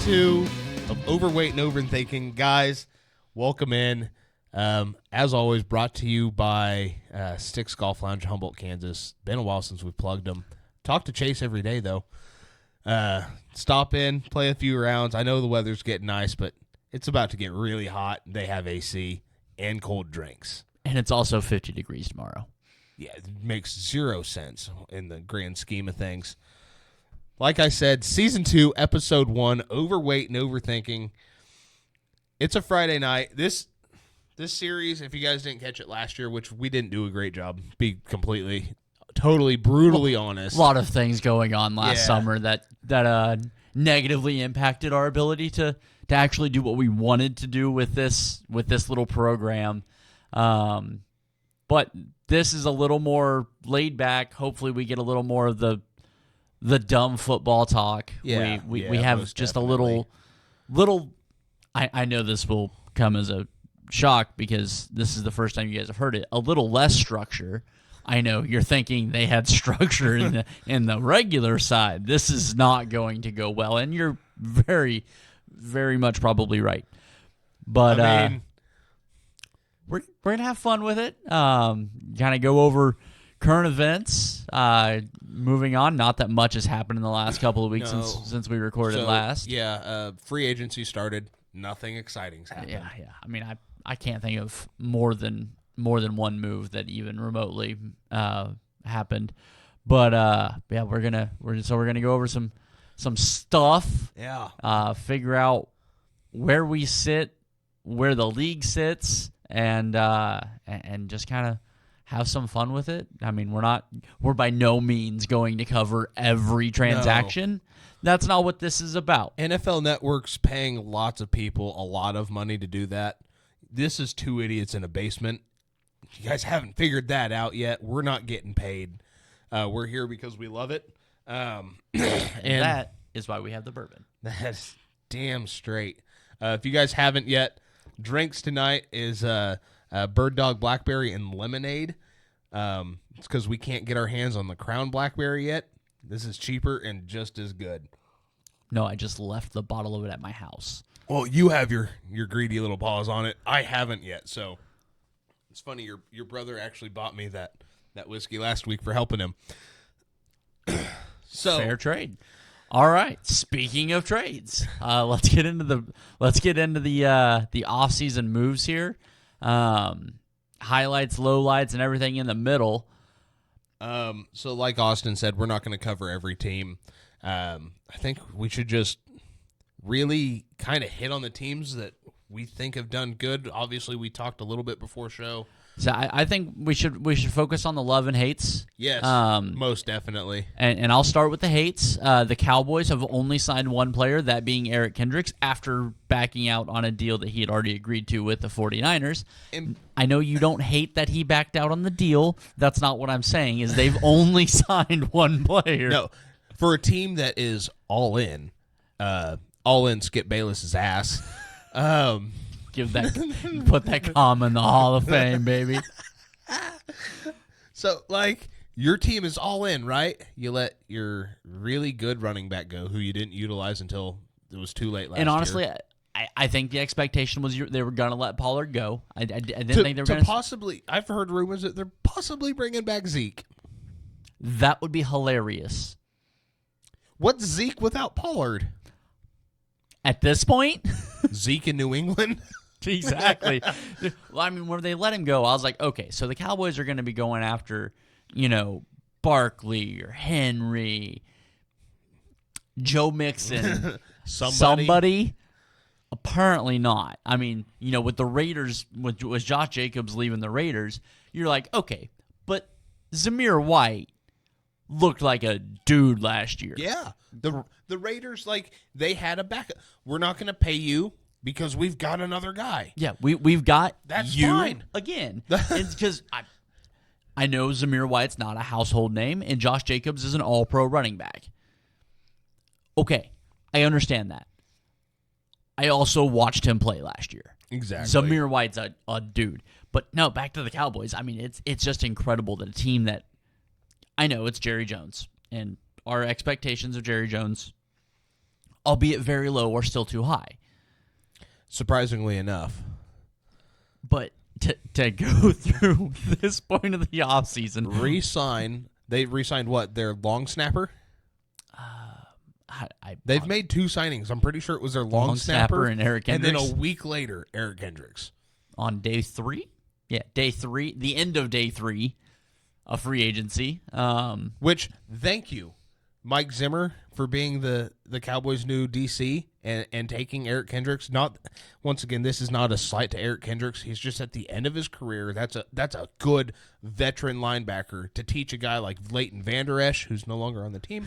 2 of Overweight and Overthinking. Guys, welcome in. As always, brought to you by Sticks Golf Lounge, Humboldt, Kansas. Been a while since we've plugged them. Talk to Chase every day, though. Stop in, play a few rounds. I know the weather's getting nice, but it's about to get really hot. They have AC and cold drinks. And it's also 50 degrees tomorrow. Yeah, it makes zero sense in the grand scheme of things. Like I said, Season 2, Episode 1, Overweight and Overthinking. It's a Friday night. This series, if you guys didn't catch it last year, which we didn't do a great job, be completely, totally, brutally honest. A lot of things going on last summer that negatively impacted our ability to actually do what we wanted to do with this little program. But this is a little more laid back. Hopefully we get a little more of the dumb football talk. Yeah, we have just definitely. a little I know this will come as a shock because this is the first time you guys have heard it. A little less structure. I know you're thinking they had structure in the regular side. This is not going to go well, and you're very, very much probably right. But I mean, we're gonna have fun with it. Kind of go over current events. Moving on, not that much has happened in the last couple of weeks since we recorded last. Yeah, free agency started. Nothing exciting's happened. Yeah. I mean, I can't think of more than one move that even remotely happened. But we're gonna go over some stuff. Yeah. Figure out where we sit, where the league sits, and just kind of have some fun with it. I mean, we're by no means going to cover every transaction. No. That's not what this is about. NFL Network's paying lots of people a lot of money to do that. This is two idiots in a basement. You guys haven't figured that out yet. We're not getting paid. We're here because we love it. And that is why we have the bourbon. That's damn straight. If you guys haven't yet, drinks tonight is Bird Dog Blackberry and Lemonade. It's because we can't get our hands on the Crown Blackberry yet. This is cheaper and just as good. No, I just left the bottle of it at my house. Well, you have your greedy little paws on it. I haven't yet, so it's funny. Your brother actually bought me that whiskey last week for helping him. So fair trade. All right. Speaking of trades, let's get into the off-season moves here. Highlights, lowlights, and everything in the middle. So like Austin said, we're not going to cover every team. I think we should just really kind of hit on the teams that we think have done good. Obviously, we talked a little bit before show. So I think we should focus on the love and hates. Yes, most definitely. And I'll start with the hates. The Cowboys have only signed one player, that being Eric Kendricks, after backing out on a deal that he had already agreed to with the 49ers. And I know you don't hate that he backed out on the deal. That's not what I'm saying, is they've only signed one player. No, for a team that is all in Skip Bayless's ass. Put that comma in the Hall of Fame, baby. So, like, your team is all in, right? You let your really good running back go, who you didn't utilize until it was too late last year. And honestly, I think the expectation was they were going to let Pollard go. I didn't think they were going to possibly. I've heard rumors that they're possibly bringing back Zeke. That would be hilarious. What's Zeke without Pollard? At this point, Zeke in New England. Exactly. Well, I mean, when they let him go, I was like, okay, so the Cowboys are going to be going after, Barkley or Henry, Joe Mixon, somebody. Apparently not. I mean, with the Raiders, with Josh Jacobs leaving the Raiders, you're like, okay, but Zamir White looked like a dude last year. Yeah. The Raiders, they had a backup. We're not going to pay you because we've got another guy. Yeah, we've got That's you fine. Again. It's because I know Zamir White's not a household name, and Josh Jacobs is an all-pro running back. Okay, I understand that. I also watched him play last year. Exactly. Zamir White's a dude. But no, back to the Cowboys. I mean, it's just incredible that a team that, I know it's Jerry Jones, and our expectations of Jerry Jones albeit very low or still too high. Surprisingly enough. But to go through this point of the offseason. They re-signed what? Their long snapper? They've made 2 signings. I'm pretty sure it was their long snapper and Eric Kendricks. And then a week later, Eric Kendricks. On day 3? Yeah, day 3. The end of day 3 of free agency. Which, thank you, Mike Zimmer, for being the Cowboys' new DC and taking Eric Kendricks. Not, once again, this is not a slight to Eric Kendricks. He's just at the end of his career. That's a good veteran linebacker to teach a guy like Leighton Vander Esch, who's no longer on the team.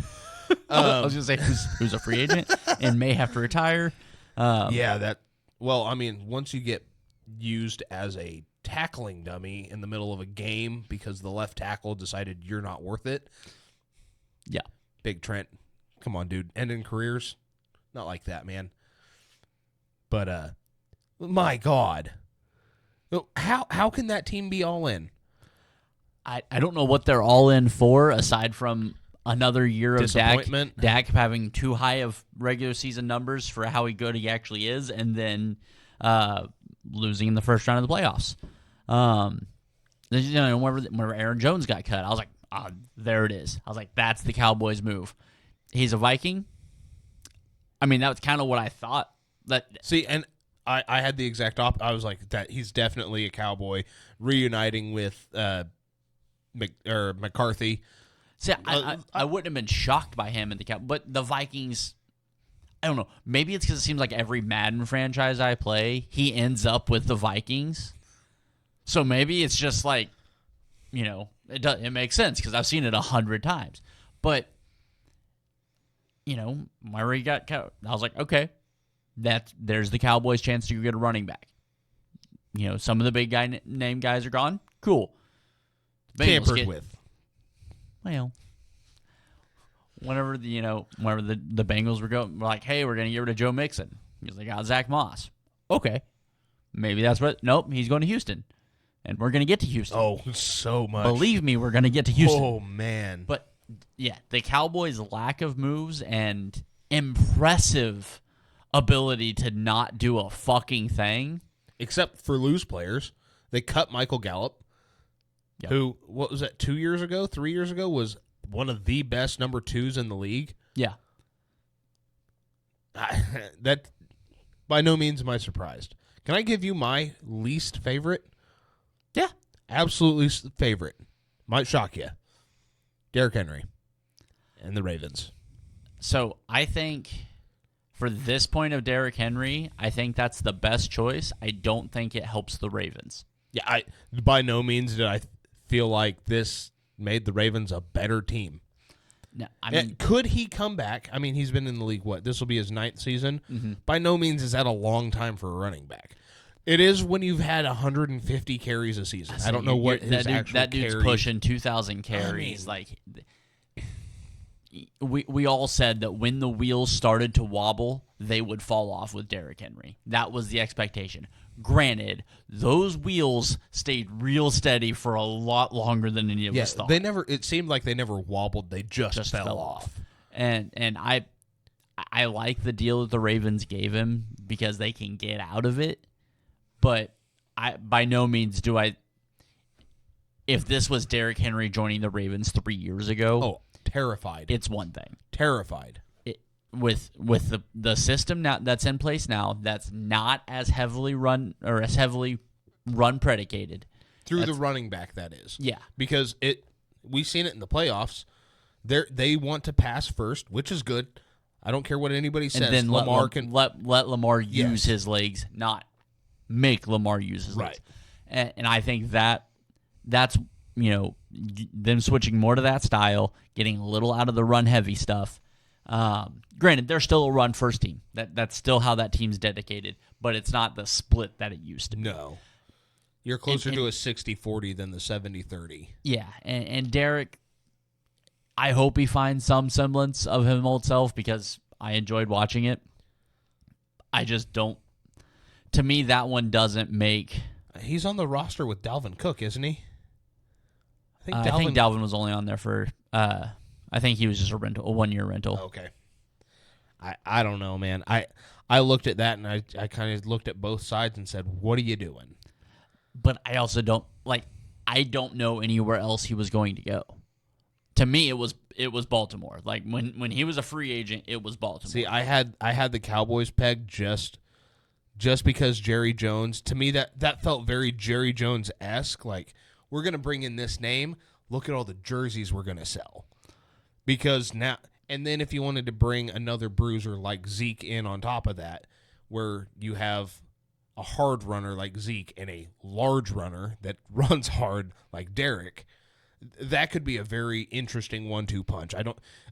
I was going to say who's a free agent and may have to retire. Once you get used as a tackling dummy in the middle of a game because the left tackle decided you're not worth it. Yeah. Big Trent. Come on, dude. Ending careers? Not like that, man. But, my God. How can that team be all in? I don't know what they're all in for, aside from another year of Dak having too high of regular season numbers for how good he actually is, and then losing in the first round of the playoffs. Whenever Aaron Jones got cut, I was like, there it is. I was like, that's the Cowboys' move. He's a Viking. I mean, that was kind of what I thought. And I had the exact opposite. I was like, that he's definitely a Cowboy reuniting with McCarthy. See, I wouldn't have been shocked by him in the Cowboys, but the Vikings, I don't know. Maybe it's because it seems like every Madden franchise I play, he ends up with the Vikings. So maybe it's just like, it makes sense because I've seen it 100 times. But, whenever he got cut, I was like, okay, there's the Cowboys' chance to get a running back. Some of the big name guys are gone. Cool. Tampered with. Well, whenever the Bengals were like, hey, we're gonna get rid of Joe Mixon. He's like, Zach Moss. Okay, maybe that's what. Nope, he's going to Houston, and we're gonna get to Houston. Oh, so much. Believe me, we're gonna get to Houston. Oh man. But yeah, the Cowboys' lack of moves and impressive ability to not do a fucking thing, except for loose players. They cut Michael Gallup. Yep. Who, what was that, 3 years ago, was one of the best number 2s in the league? Yeah. That, by no means am I surprised. Can I give you my least favorite? Yeah. Absolutely favorite. Might shock you. Derrick Henry and the Ravens. So I think for this point of Derrick Henry, I think that's the best choice. I don't think it helps the Ravens. Yeah, by no means did I feel like this made the Ravens a better team. No, could he come back? I mean, he's been in the league, this will be his 9th season. Mm-hmm. By no means is that a long time for a running back. It is when you've had 150 carries a season. I don't know what his actual that dude's carry. Pushing 2,000 carries. We all said that when the wheels started to wobble, they would fall off with Derrick Henry. That was the expectation. Granted, those wheels stayed real steady for a lot longer than any of us thought. It seemed like they never wobbled. They just fell off. And I like the deal that the Ravens gave him because they can get out of it. But by no means do I. If this was Derrick Henry joining the Ravens 3 years ago, terrified. It's one thing. Terrified. With the system now that's in place now, that's not as heavily run predicated through the running back. That is, yeah, because we've seen it in the playoffs. They want to pass first, which is good. I don't care what anybody says. And then let Lamar use his legs, not make Lamar use his legs. Right. And I think that's them switching more to that style, getting a little out of the run heavy stuff. Granted, they're still a run first team. That's still how that team's dedicated, but it's not the split that it used to be. No. You're closer to a 60-40 than the 70-30. Yeah, and Derrick, I hope he finds some semblance of his old self because I enjoyed watching it. I just don't. To me, that one doesn't make. He's on the roster with Dalvin Cook, isn't he? I think Dalvin was only on there for. I think he was just a 1-year rental. Okay. I don't know, man. I looked at that and I kind of looked at both sides and said, what are you doing? But I also don't I don't know anywhere else he was going to go. To me, it was Baltimore. Like when he was a free agent, it was Baltimore. See, I had the Cowboys pegged just because Jerry Jones. To me, that felt very Jerry Jones-esque. Like, we're gonna bring in this name. Look at all the jerseys we're gonna sell. Because now, and then if you wanted to bring another bruiser like Zeke in on top of that, where you have a hard runner like Zeke and a large runner that runs hard like Derek, that could be a very interesting 1-2 punch.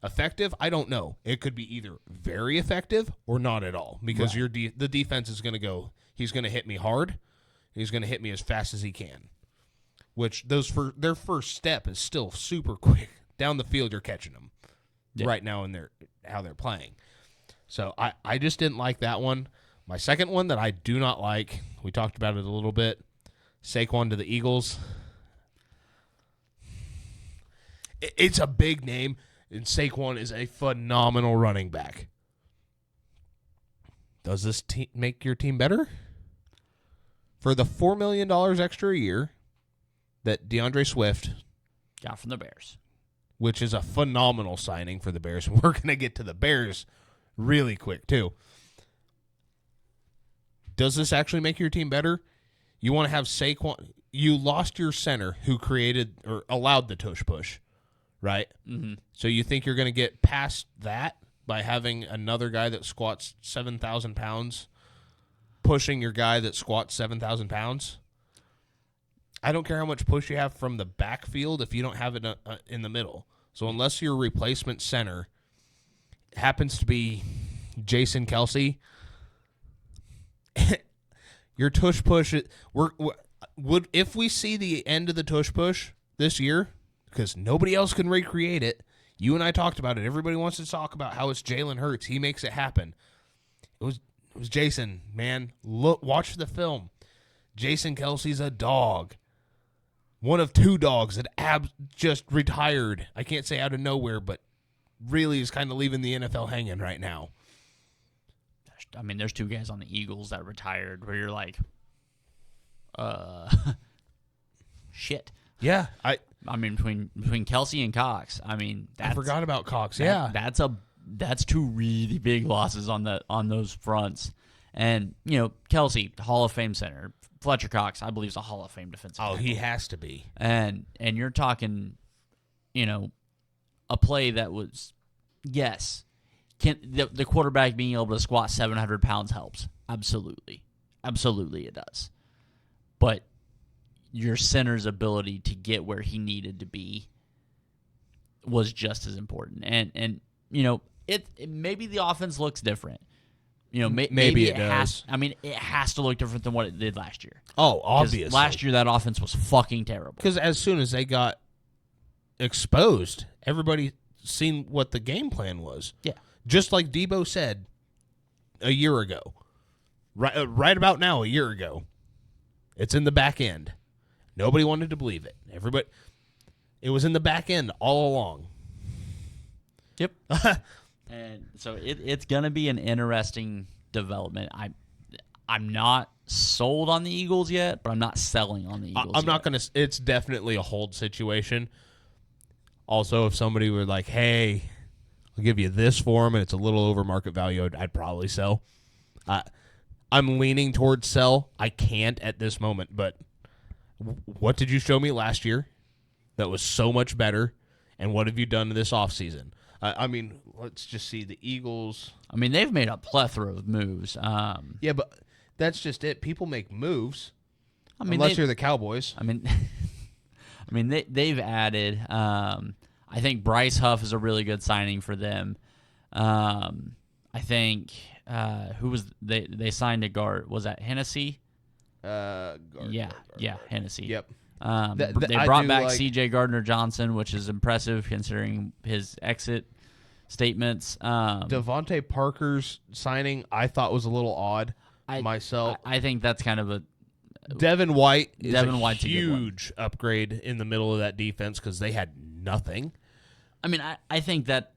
Effective, I don't know. It could be either very effective or not at all, because the defense is going to go, he's going to hit me hard, and he's going to hit me as fast as he can, which their first step is still super quick. Down the field, you're catching them right now in how they're playing. So I just didn't like that one. My second one that I do not like, we talked about it a little bit, Saquon to the Eagles. It's a big name, and Saquon is a phenomenal running back. Does this make your team better? For the $4 million extra a year that DeAndre Swift got from the Bears, which is a phenomenal signing for the Bears, and we're going to get to the Bears really quick, too. Does this actually make your team better? You want to have Saquon. You lost your center who created or allowed the tush push, right? Mm-hmm. So you think you're going to get past that by having another guy that squats 7,000 pounds pushing your guy that squats 7,000 pounds? I don't care how much push you have from the backfield if you don't have it in the middle. So unless your replacement center happens to be Jason Kelsey, your tush push, if we see the end of the tush push this year, because nobody else can recreate it, you and I talked about it. Everybody wants to talk about how it's Jalen Hurts. He makes it happen. It was Jason, man. Look, watch the film. Jason Kelsey's a dog. One of two dogs that just retired. I can't say out of nowhere, but really is kind of leaving the NFL hanging right now. I mean, there's two guys on the Eagles that retired where you're like, shit. Yeah, I mean, between Kelsey and Cox, I mean, I forgot about Cox. That's two really big losses on those fronts. And Kelsey, Hall of Fame center. Fletcher Cox, I believe, is a Hall of Fame defensive tackle. He has to be. And you're talking, a play that was, yes, the quarterback being able to squat 700 pounds helps. Absolutely. Absolutely it does. But your center's ability to get where he needed to be was just as important. And maybe the offense looks different. Maybe it does. It has to look different than what it did last year. Oh, obviously. Last year, that offense was fucking terrible. Because as soon as they got exposed, everybody seen what the game plan was. Yeah. Just like Debo said a year ago. Right about now, a year ago. It's in the back end. Nobody wanted to believe it. It was in the back end all along. Yep. And so it's going to be an interesting development. I'm not sold on the Eagles yet, but I'm not selling on the Eagles I'm not going to. It's definitely a hold situation. Also, if somebody were like, hey, I'll give you this for him, and it's a little over market value, I'd probably sell. I'm leaning towards sell. I can't at this moment, but what did you show me last year that was so much better, and what have you done this offseason? Let's just see the Eagles. They've made a plethora of moves. Yeah, but that's just it. People make moves. Unless you're the Cowboys. They've added. I think Bryce Huff is a really good signing for them. I think who was they signed a guard? Was that Hennessy? Guard. Hennessy. Yep. They brought back C.J. Gardner-Johnson, which is impressive considering his exit statements. Devontae Parker's signing I thought was a little odd myself. I think that's kind of a Devin White is White's a huge upgrade in the middle of that defense because they had nothing. I think that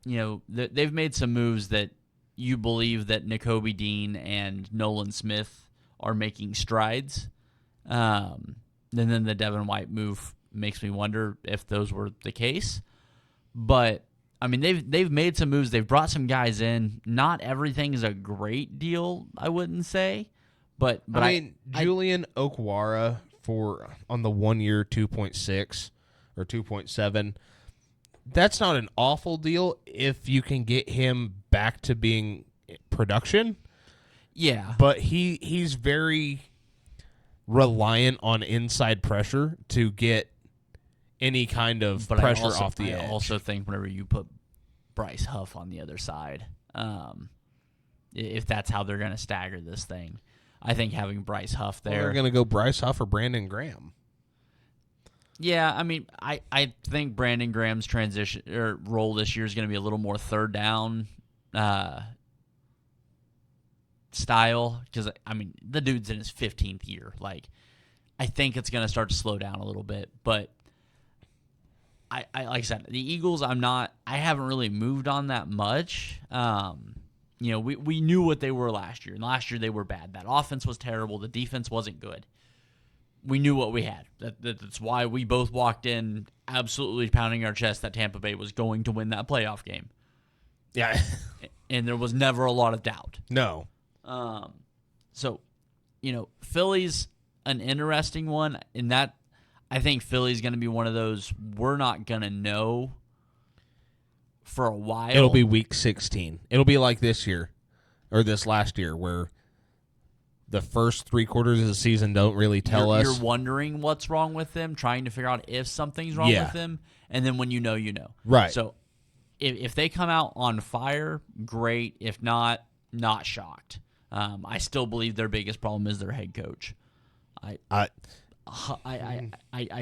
they've made some moves that you believe that Nakobe Dean and Nolan Smith are making strides. And then the Devin White move makes me wonder if those were the case. But I mean, they've made some moves. They've brought some guys in. Not everything is a great deal, I wouldn't say. But I mean, Julian Okwara on the 1 year 2.6 or 2.7. That's not an awful deal if you can get him back to being production. Yeah. But he's very reliant on inside pressure to get any kind of pressure off the edge. I also think whenever you put Bryce Huff on the other side, if that's how they're going to stagger this thing, I think having Bryce Huff there. They're going to go Bryce Huff or Brandon Graham. Yeah, I mean, I think Brandon Graham's transition or role this year is going to be a little more third down style because, I mean, the dude's in his 15th year. Like, I think it's going to start to slow down a little bit. But, I like I said, the Eagles, I haven't really moved on that much. We knew what they were last year, and last year they were bad. That offense was terrible. The defense wasn't good. We knew what we had. That's why we both walked in absolutely pounding our chest that Tampa Bay was going to win that playoff game. Yeah. And there was never a lot of doubt. No. So, Philly's an interesting one, in that I think Philly's going to be one of those we're not going to know for a while. It'll be week 16. It'll be like this year or this last year where the first 3 quarters of the season don't really tell us. You're wondering what's wrong with them, trying to figure out if something's wrong with them, and then when you know, you know. Right. So if they come out on fire, great. If not, not shocked. I still believe their biggest problem is their head coach. I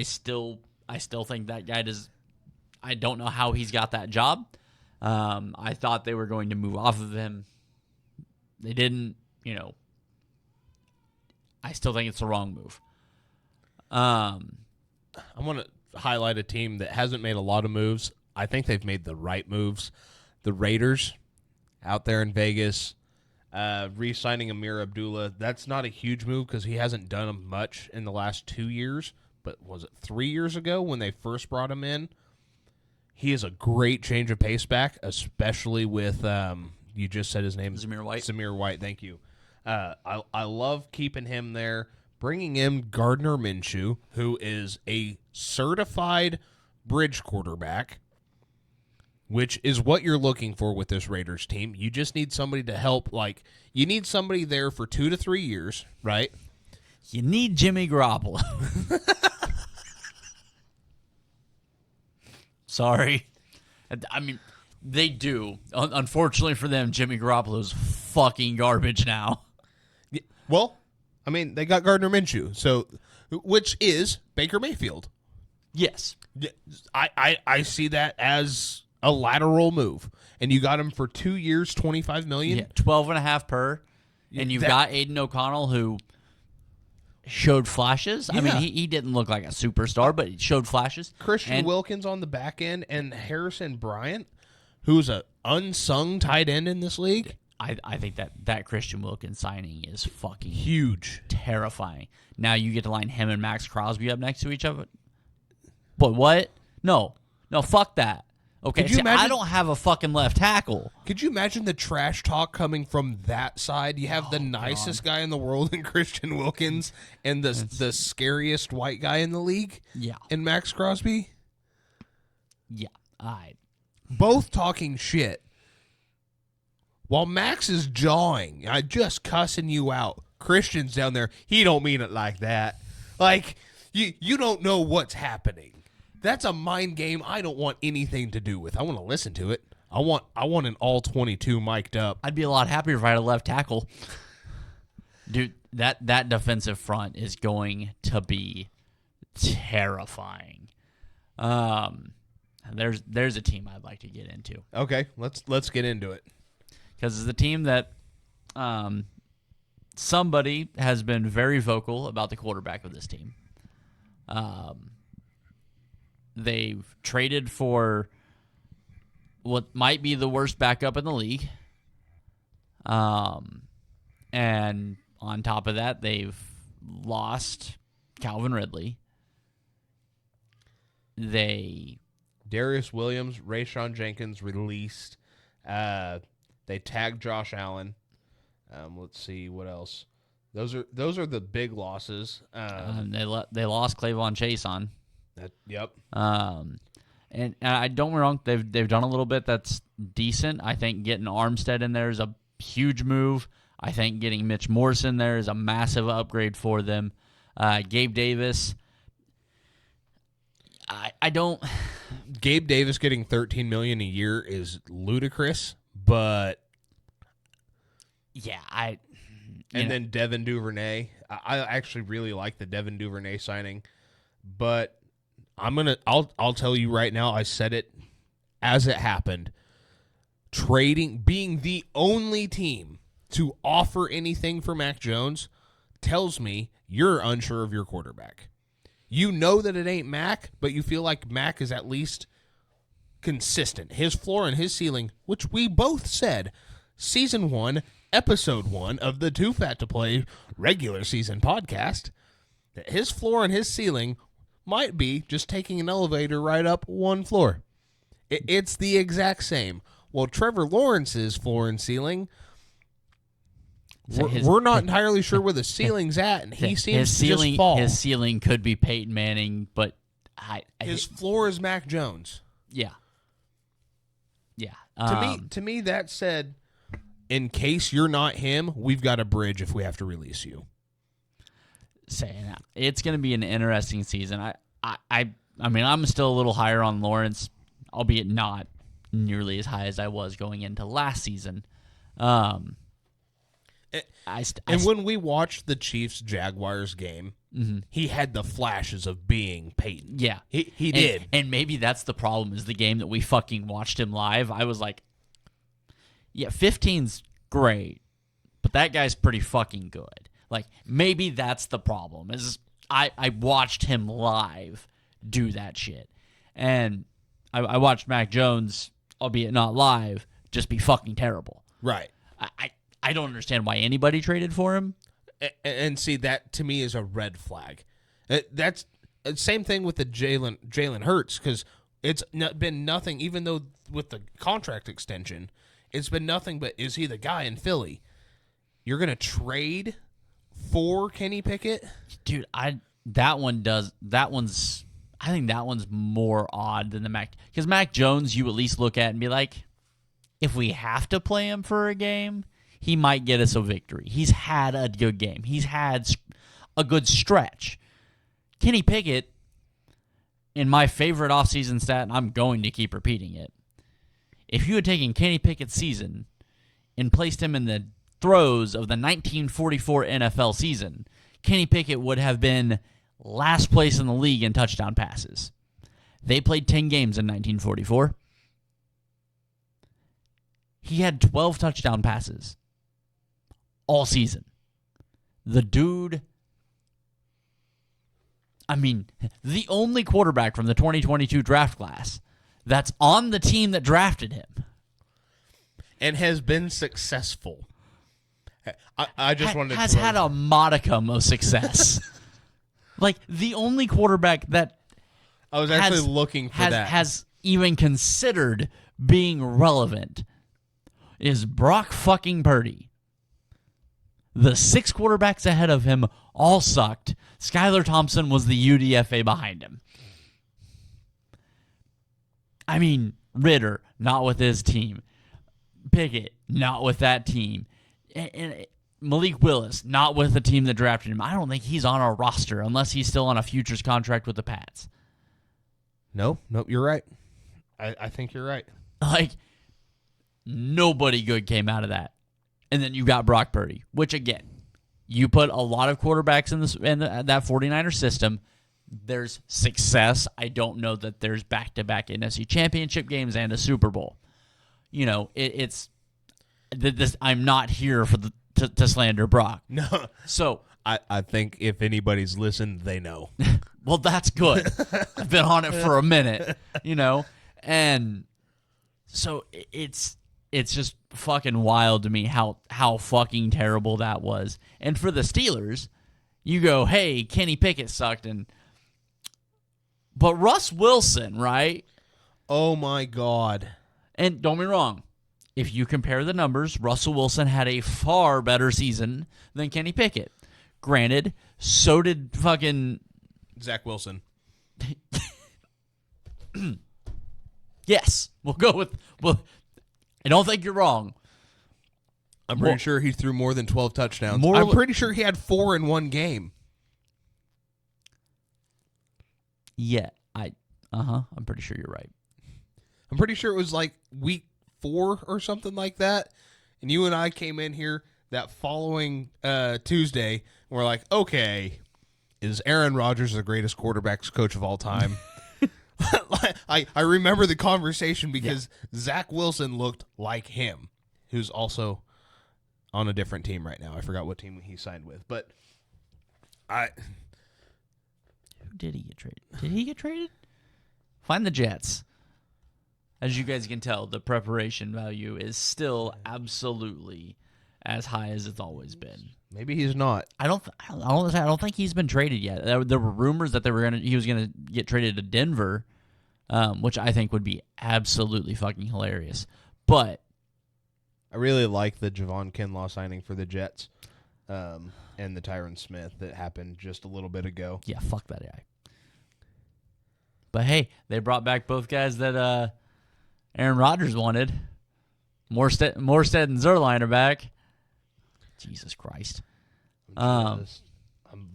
still think that guy does. I don't know how he's got that job. I thought they were going to move off of him. They didn't. I still think it's the wrong move. I want to highlight a team that hasn't made a lot of moves. I think they've made the right moves. The Raiders out there in Vegas, re-signing Amir Abdullah. That's not a huge move because he hasn't done much in the last 2 years. But was it 3 years ago when they first brought him in? He is a great change of pace back, especially with, you just said his name. Zamir White. Zamir White, thank you. I love keeping him there. Bringing in Gardner Minshew, who is a certified bridge quarterback, which is what you're looking for with this Raiders team. You just need somebody to help. You need somebody there for 2 to 3 years, right? You need Jimmy Garoppolo. Sorry. I mean, they do. Unfortunately for them, Jimmy Garoppolo's fucking garbage now. Well, I mean, they got Gardner Minshew, which is Baker Mayfield. Yes. I see that as a lateral move. And you got him for 2 years, $25 million. Yeah, 12.5 per. And you've got Aiden O'Connell, who showed flashes. Yeah. I mean, he didn't look like a superstar, but he showed flashes. Christian Wilkins on the back end and Harrison Bryant, who's an unsung tight end in this league. I think that Christian Wilkins signing is fucking huge, terrifying. Now you get to line him and Max Crosby up next to each other. But what? No, fuck that. Okay, I don't have a fucking left tackle. Could you imagine the trash talk coming from that side? You have the nicest guy in the world in Christian Wilkins and the scariest white guy in the league. Yeah, and Max Crosby. Yeah, both talking shit. While Max is jawing, just cussing you out. Christian's down there. He don't mean it like that. You don't know what's happening. That's a mind game I don't want anything to do with. I want to listen to it. I want an all 22 mic'd up. I'd be a lot happier if I had a left tackle. Dude, that defensive front is going to be terrifying. There's a team I'd like to get into. Okay, let's get into it. Because it's a team that somebody has been very vocal about the quarterback of this team. They've traded for what might be the worst backup in the league. And on top of that, they've lost Calvin Ridley. Darius Williams, Rayshon Jenkins released. They tagged Josh Allen. Let's see what else. Those are the big losses. They lost Clavon Chase on. Yep. And I don't get me wrong, they've done a little bit that's decent. I think getting Armstead in there is a huge move. I think getting Mitch Morse in there is a massive upgrade for them. Gabe Davis, I don't. Gabe Davis getting $13 million a year is ludicrous, but yeah, then Devin Duvernay. I actually really like the Devin Duvernay signing, but I'll tell you right now, I said it as it happened. Being the only team to offer anything for Mac Jones tells me you're unsure of your quarterback. You know that it ain't Mac, but you feel like Mac is at least consistent. His floor and his ceiling, which we both said, Season 1, Episode 1 of the Too Fat to Play regular season podcast, that his floor and his ceiling might be just taking an elevator right up one floor. It's the exact same. Well, Trevor Lawrence's floor and ceiling, we're not entirely sure where the ceiling's at, and he seems to just fall. His ceiling could be Peyton Manning, but his floor is Mac Jones. Yeah. Yeah. To me, that said, in case you're not him, we've got a bridge if we have to release you. Saying that, it's going to be an interesting season. I mean, I'm still a little higher on Lawrence, albeit not nearly as high as I was going into last season. And when we watched the Chiefs-Jaguars game, he had the flashes of being Peyton. Yeah. He did. And maybe that's the problem, is the game that we fucking watched him live. I was like, yeah, 15's great, but that guy's pretty fucking good. Like, maybe that's the problem, is I watched him live do that shit. And I watched Mac Jones, albeit not live, just be fucking terrible. Right. I don't understand why anybody traded for him. And see, that to me is a red flag. That's same thing with the Jalen Hurts, because it's been nothing, even though with the contract extension, it's been nothing but, is he the guy in Philly? You're going to trade for Kenny Pickett? Dude, I think that one's more odd than the Mac. Because Mac Jones, you at least look at and be like, if we have to play him for a game, he might get us a victory. He's had a good game. He's had a good stretch. Kenny Pickett, in my favorite offseason stat, and I'm going to keep repeating it, if you had taken Kenny Pickett's season and placed him in the throes of the 1944 NFL season, Kenny Pickett would have been last place in the league in touchdown passes. They played 10 games in 1944. He had 12 touchdown passes all season. The dude, I mean, the only quarterback from the 2022 draft class that's on the team that drafted him and has been successful. I just wanted to has had a modicum of success. Like, the only quarterback that I was actually looking for has even considered being relevant is Brock fucking Purdy. The 6 quarterbacks ahead of him all sucked. Skylar Thompson was the UDFA behind him. I mean, Ritter, not with his team. Pickett, not with that team. And Malik Willis, not with the team that drafted him. I don't think he's on our roster unless he's still on a futures contract with the Pats. Nope, you're right. I think you're right. Like, nobody good came out of that. And then you got Brock Purdy, which, again, you put a lot of quarterbacks in that 49er system. There's success. I don't know that there's back-to-back NFC championship games and a Super Bowl. You know, it's this. I'm not here for to slander Brock. No. So I think if anybody's listened, they know. Well, that's good. I've been on it for a minute, you know, and So it's just fucking wild to me how fucking terrible that was. And for the Steelers, you go, hey, Kenny Pickett sucked, but Russ Wilson, right? Oh my God. And don't be wrong, if you compare the numbers, Russell Wilson had a far better season than Kenny Pickett. Granted, so did fucking Zach Wilson. Yes, we'll go with. Well, I don't think you're wrong. I'm pretty sure he threw more than 12 touchdowns. I'm pretty sure he had 4 in one game. Yeah, I'm pretty sure you're right. I'm pretty sure it was like week 4 or something like that. And you and I came in here that following Tuesday, and we're like, okay, is Aaron Rodgers the greatest quarterbacks coach of all time? I remember the conversation because Zach Wilson looked like him, who's also on a different team right now. I forgot what team he signed with, but who did he get traded? Did he get traded? Find the Jets. As you guys can tell, the preparation value is still absolutely as high as it's always been. Maybe he's not. I don't think he's been traded yet. There were rumors that he was gonna get traded to Denver, which I think would be absolutely fucking hilarious. But I really like the Javon Kinlaw signing for the Jets, and the Tyron Smith that happened just a little bit ago. Yeah, fuck that guy. But hey, they brought back both guys that Aaron Rodgers wanted. Morstead and Zerline are back. Jesus Christ. I'm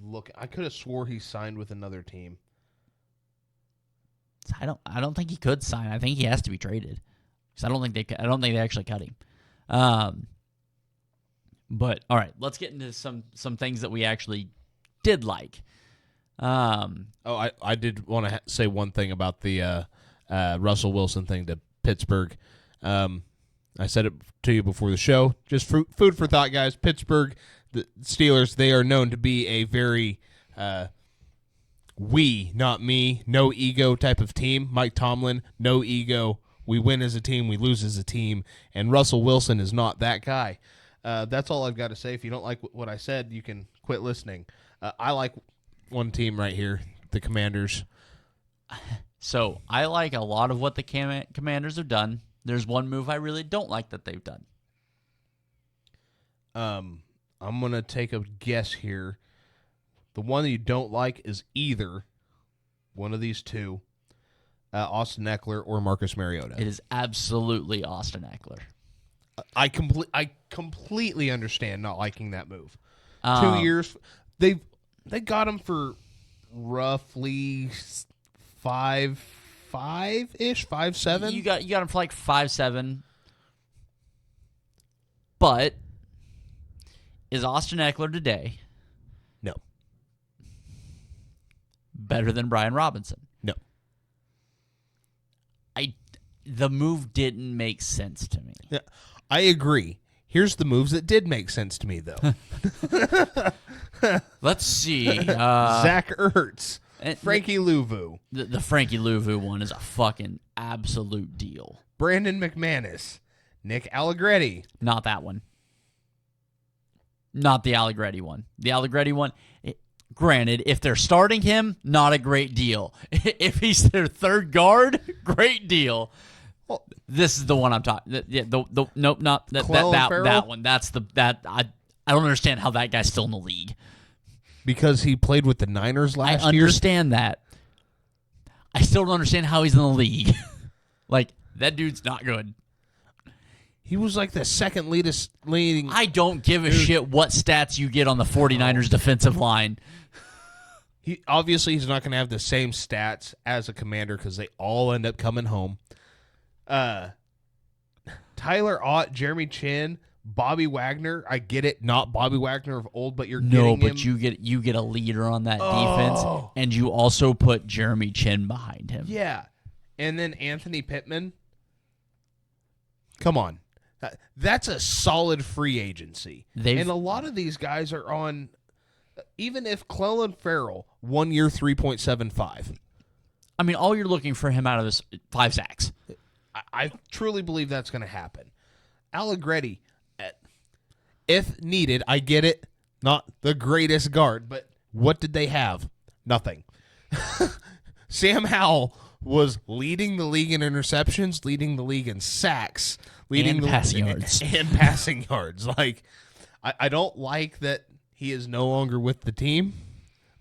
looking. I could have swore he signed with another team. I don't think he could sign. I think he has to be traded. Because I don't think they actually cut him. But all right, let's get into some things that we actually did like. I did want to say one thing about the Russell Wilson thing to Pittsburgh. I said it to you before the show. Just food for thought, guys. Pittsburgh, the Steelers, they are known to be a very we, not me, no ego type of team. Mike Tomlin, no ego. We win as a team, we lose as a team. And Russell Wilson is not that guy. That's all I've got to say. If you don't like what I said, you can quit listening. I like one team right here, the Commanders. So I like a lot of what the Commanders have done. There's one move I really don't like that they've done. I'm going to take a guess here. The one that you don't like is either one of these two, Austin Eckler or Marcus Mariota. It is absolutely Austin Eckler. I completely understand not liking that move. 2 years, they got him for roughly 5.5-ish, 5.7. You got him for like 5.7. But is Austin Eckler today No. better than Brian Robinson? No. The move didn't make sense to me. Yeah, I agree. Here's the moves that did make sense to me, though. Let's see. Zach Ertz, Frankie Louvu. The Frankie Louvu one is a fucking absolute deal. Brandon McManus, Nick Allegretti. Not that one. Not the Allegretti one. The Allegretti one, granted, if they're starting him, not a great deal. If he's their third guard, great deal. Well, this is the one I'm talking. Yeah, nope, not that one. That's I don't understand how that guy's still in the league. Because he played with the Niners last year? I understand that. I still don't understand how he's in the league. Like, that dude's not good. He was like the second leading. I don't give a shit what stats you get on the 49ers defensive line. He's not going to have the same stats as a Commander because they all end up coming home. Tyler Ott, Jeremy Chin, Bobby Wagner. I get it, not Bobby Wagner of old, but you're getting him. you get a leader on that defense, and you also put Jeremy Chin behind him. Yeah, and then Anthony Pittman. Come on, that's a solid free agency. And a lot of these guys are on. Even if Clelin Ferrell 1 year 3.75. I mean, all you're looking for him out of this 5 sacks. I truly believe that's going to happen. Allegretti, if needed, I get it, not the greatest guard, but what did they have? Nothing. Sam Howell was leading the league in interceptions, leading the league in sacks, leading And the passing yards. and passing yards. Like, I don't like that he is no longer with the team,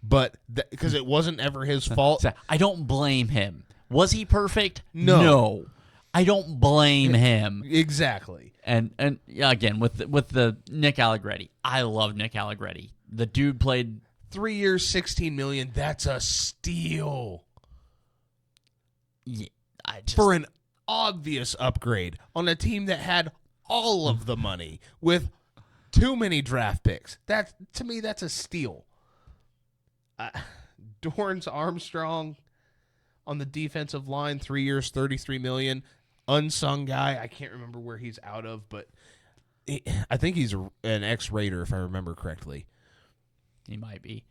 but because it wasn't ever his fault. I don't blame him. Was he perfect? No. I don't blame him. Exactly. And yeah, again with the Nick Allegretti, I love Nick Allegretti. The dude played 3 years, $16 million. That's a steal. Yeah, For an obvious upgrade on a team that had all of the money with too many draft picks. That, to me, that's a steal. Dorrance Armstrong on the defensive line, 3 years, $33 million. Unsung guy. I can't remember where he's out of, but I think he's an ex-Raider, if I remember correctly. He might be.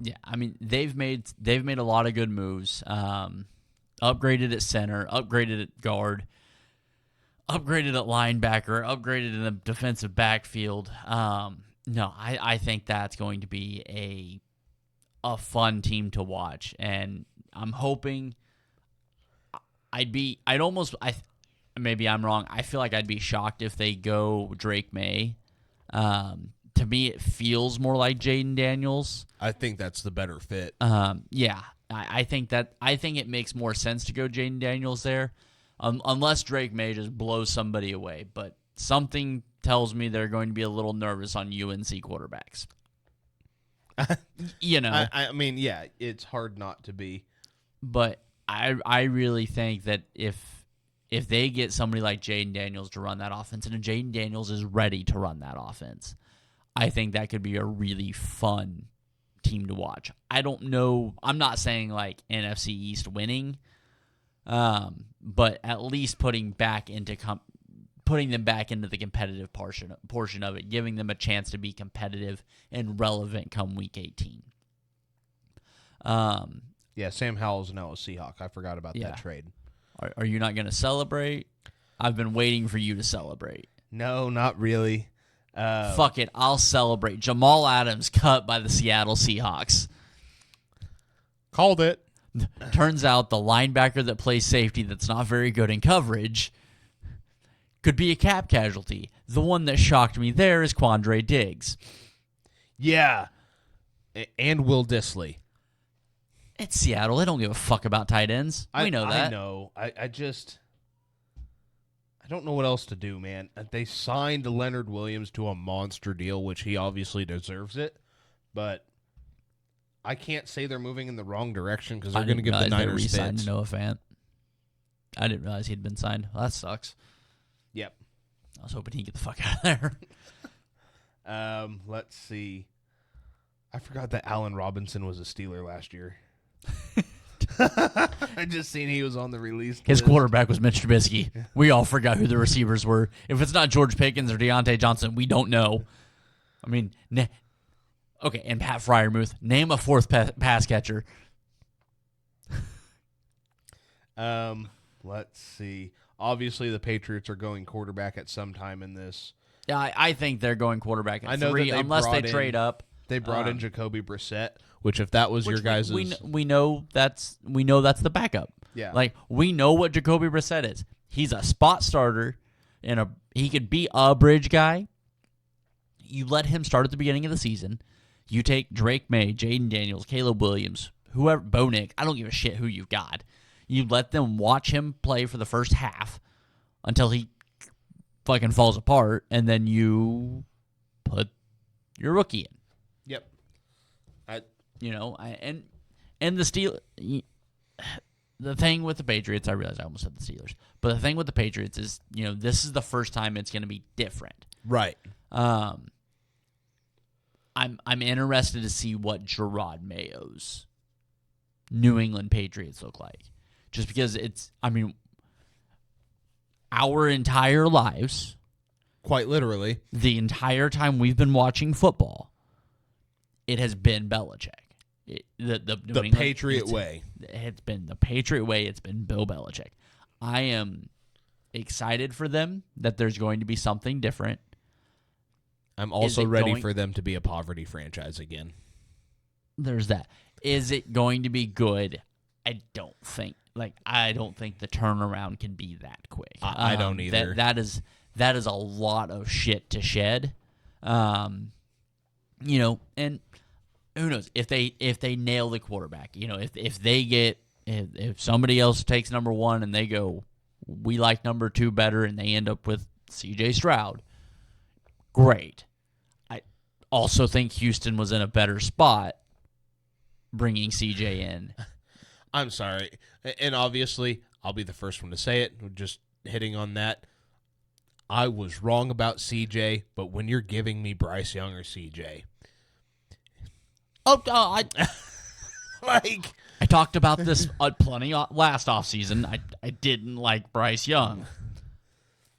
Yeah, I mean they've made a lot of good moves. Upgraded at center, upgraded at guard, upgraded at linebacker, upgraded in the defensive backfield. No, I think that's going to be a fun team to watch, and I'm hoping. Maybe I'm wrong. I feel like I'd be shocked if they go Drake May. To me, it feels more like Jaden Daniels. I think that's the better fit. Yeah, I think it makes more sense to go Jaden Daniels there, unless Drake May just blows somebody away. But something tells me they're going to be a little nervous on UNC quarterbacks. I mean, yeah, it's hard not to be. But I really think that if they get somebody like Jaden Daniels to run that offense, and if Jaden Daniels is ready to run that offense, I think that could be a really fun team to watch. I don't know. I'm not saying like NFC East winning, but at least putting them back into the competitive portion of it, giving them a chance to be competitive and relevant come Week 18. Yeah, Sam Howell's now a Seahawk. I forgot about that trade. Are you not going to celebrate? I've been waiting for you to celebrate. No, not really. Fuck it, I'll celebrate. Jamal Adams cut by the Seattle Seahawks. Called it. Turns out the linebacker that plays safety that's not very good in coverage could be a cap casualty. The one that shocked me there is Quandre Diggs. Yeah. And Will Dissly. It's Seattle. They don't give a fuck about tight ends. We know that. I know. I don't know what else to do, man. They signed Leonard Williams to a monster deal, which he obviously deserves it. But I can't say they're moving in the wrong direction because they're going to give the Niners fits. Noah Fant. I didn't realize he'd been signed. Well, that sucks. Yep. I was hoping he'd get the fuck out of there. Let's see. I forgot that Allen Robinson was a Steeler last year. I just seen he was on the release list. His quarterback was Mitch Trubisky. We all forgot who the receivers were. If it's not George Pickens or Deontay Johnson, we don't know. I mean, okay, and Pat Freiermuth. Name a fourth pass catcher. Let's see. Obviously, the Patriots are going quarterback at some time in this. Yeah, I think they're going quarterback at 3, that unless they trade up. They brought in Jacoby Brissett, which if that was your guys' we know that's the backup. Yeah. Like we know what Jacoby Brissett is. He's a spot starter he could be a bridge guy. You let him start at the beginning of the season. You take Drake May, Jaden Daniels, Caleb Williams, whoever, Bo Nick. I don't give a shit who you've got. You let them watch him play for the first half until he fucking falls apart, and then you put your rookie in. Yep. And the the thing with the Patriots, I realize I almost said the Steelers, but the thing with the Patriots is, this is the first time it's going to be different. Right. I'm interested to see what Gerard Mayo's New England Patriots look like. Just because our entire lives, quite literally, the entire time we've been watching football, it has been Belichick. The Patriot way. It's been the Patriot way. It's been Bill Belichick. I am excited for them that there's going to be something different. I'm also ready for them to be a poverty franchise again. There's that. Is it going to be good? I don't think. I don't think the turnaround can be that quick. I don't either. That is a lot of shit to shed. And who knows if they nail the quarterback? If somebody else takes number 1 and they go, we like number 2 better, and they end up with C.J. Stroud, great. I also think Houston was in a better spot bringing C.J. in. I'm sorry. And obviously, I'll be the first one to say it, just hitting on that. I was wrong about CJ, but when you're giving me Bryce Young or CJ. I talked about this plenty last offseason. I didn't like Bryce Young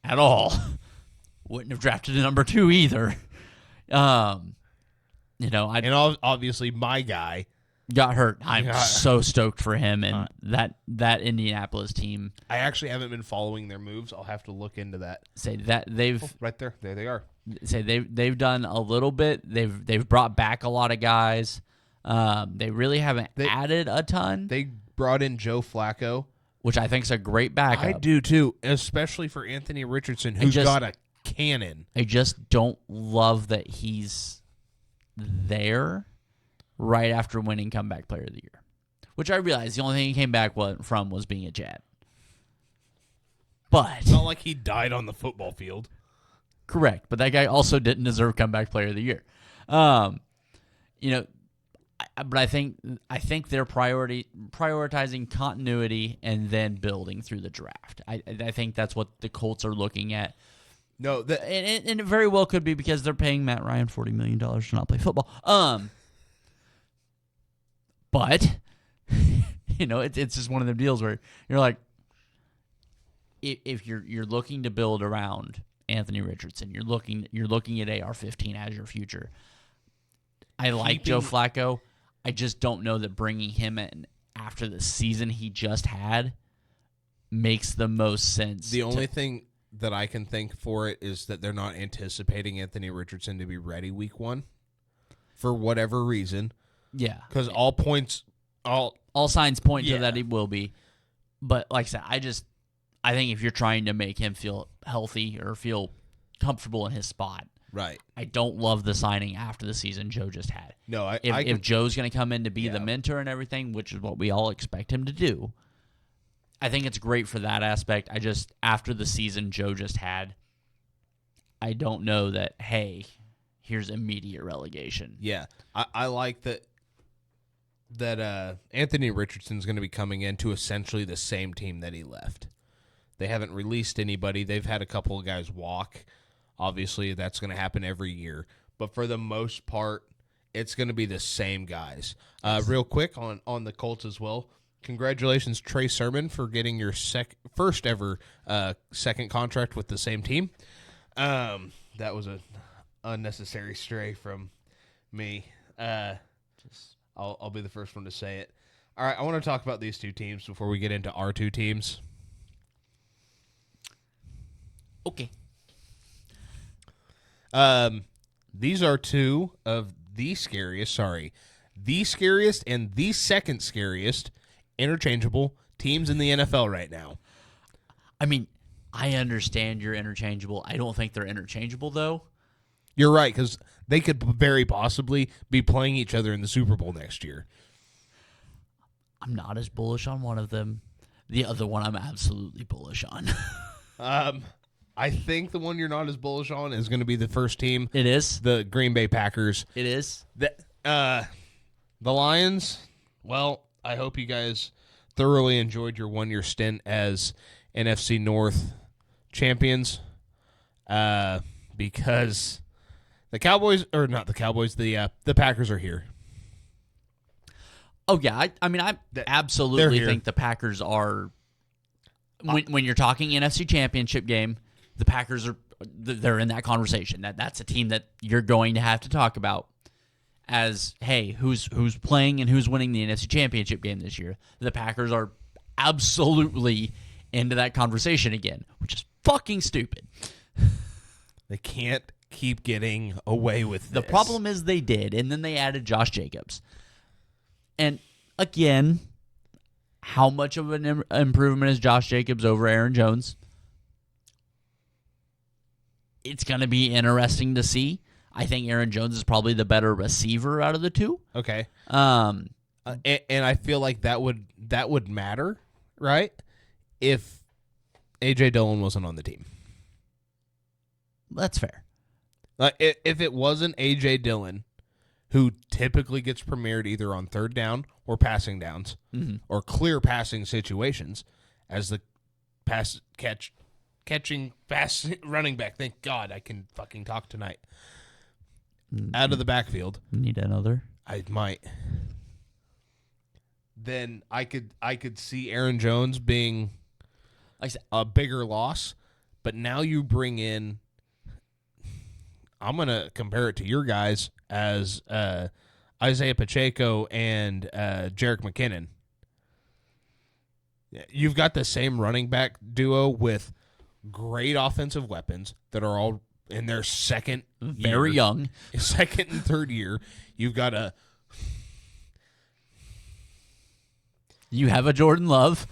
at all. Wouldn't have drafted a number 2 either. And obviously my guy got hurt. I'm so stoked for him and that Indianapolis team. I actually haven't been following their moves. I'll have to look into that. Say that they've right there. There they are. Say they've done a little bit. They've brought back a lot of guys. They really haven't added a ton. They brought in Joe Flacco, which I think is a great backup. I do too, especially for Anthony Richardson, who's got a cannon. I just don't love that he's there right after winning Comeback Player of the Year, which I realized the only thing he came back from was being a Jet. But it's not like he died on the football field. Correct, but that guy also didn't deserve Comeback Player of the Year. But I think they're prioritizing continuity and then building through the draft. I think that's what the Colts are looking at. No, and it very well could be because they're paying Matt Ryan $40 million to not play football. But it's just one of them deals where you're like, if you're looking to build around Anthony Richardson, you're looking at AR-15 as your future. I like Joe Flacco. I just don't know that bringing him in after the season he just had makes the most sense. The only thing that I can think for it is that they're not anticipating Anthony Richardson to be ready week 1 for whatever reason. Yeah. Because all signs point to that he will be. But like I said, I think if you're trying to make him feel healthy or feel comfortable in his spot, right. I don't love the signing after the season Joe just had. No, if Joe's going to come in to be the mentor and everything, which is what we all expect him to do, I think it's great for that aspect. After the season Joe just had, I don't know that, hey, here's immediate relegation. Yeah. I like that Anthony Richardson's going to be coming into essentially the same team that he left. They haven't released anybody. They've had a couple of guys walk. Obviously, that's going to happen every year. But for the most part, it's going to be the same guys. Real quick on the Colts as well, congratulations, Trey Sermon, for getting your first ever second contract with the same team. That was an unnecessary stray from me. I'll be the first one to say it. All right, I want to talk about these two teams before we get into our two teams. Okay. These are two of the scariest and the second scariest interchangeable teams in the NFL right now. I mean, I understand you're interchangeable. I don't think they're interchangeable, though. You're right, because they could very possibly be playing each other in the Super Bowl next year. I'm not as bullish on one of them. The other one I'm absolutely bullish on. I think the one you're not as bullish on is going to be the first team. It is? The Green Bay Packers. It is? The Lions, well, I hope you guys thoroughly enjoyed your one-year stint as NFC North champions because the Cowboys, or not the Cowboys, the Packers are here. Oh, yeah. I absolutely think the Packers are, when you're talking NFC Championship game, the Packers they're in that conversation. That's a team that you're going to have to talk about as, hey, who's playing and who's winning the NFC Championship game this year. The Packers are absolutely into that conversation again, which is fucking stupid. They can't keep getting away with this. The problem is they did, and then they added Josh Jacobs. And again, how much of an improvement is Josh Jacobs over Aaron Jones? It's going to be interesting to see. I think Aaron Jones is probably the better receiver out of the two. Okay. And I feel like that would matter, right? If A.J. Dillon wasn't on the team. That's fair. If it wasn't A.J. Dillon, who typically gets premiered either on third down or passing downs or clear passing situations as the catching pass running back. Thank God I can fucking talk tonight. Out of the backfield. Need another? I might. Then I could see Aaron Jones being a bigger loss, but now you bring in. I'm gonna compare it to your guys as Isaiah Pacheco and Jerick McKinnon. You've got the same running back duo with great offensive weapons that are all in their second Very young. Second and third year. You've got You have a Jordan Love.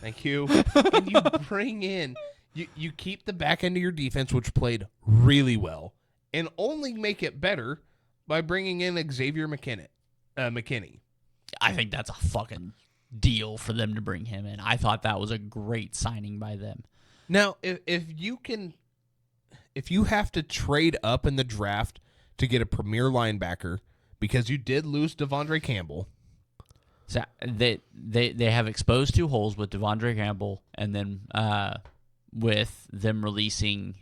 Thank you. And you bring in you keep the back end of your defense, which played really well, and only make it better by bringing in Xavier McKinney. I think that's a fucking deal for them to bring him in. I thought that was a great signing by them. Now, if you have to trade up in the draft to get a premier linebacker because you did lose Devondre Campbell. So they have exposed two holes with Devondre Campbell and then with them releasing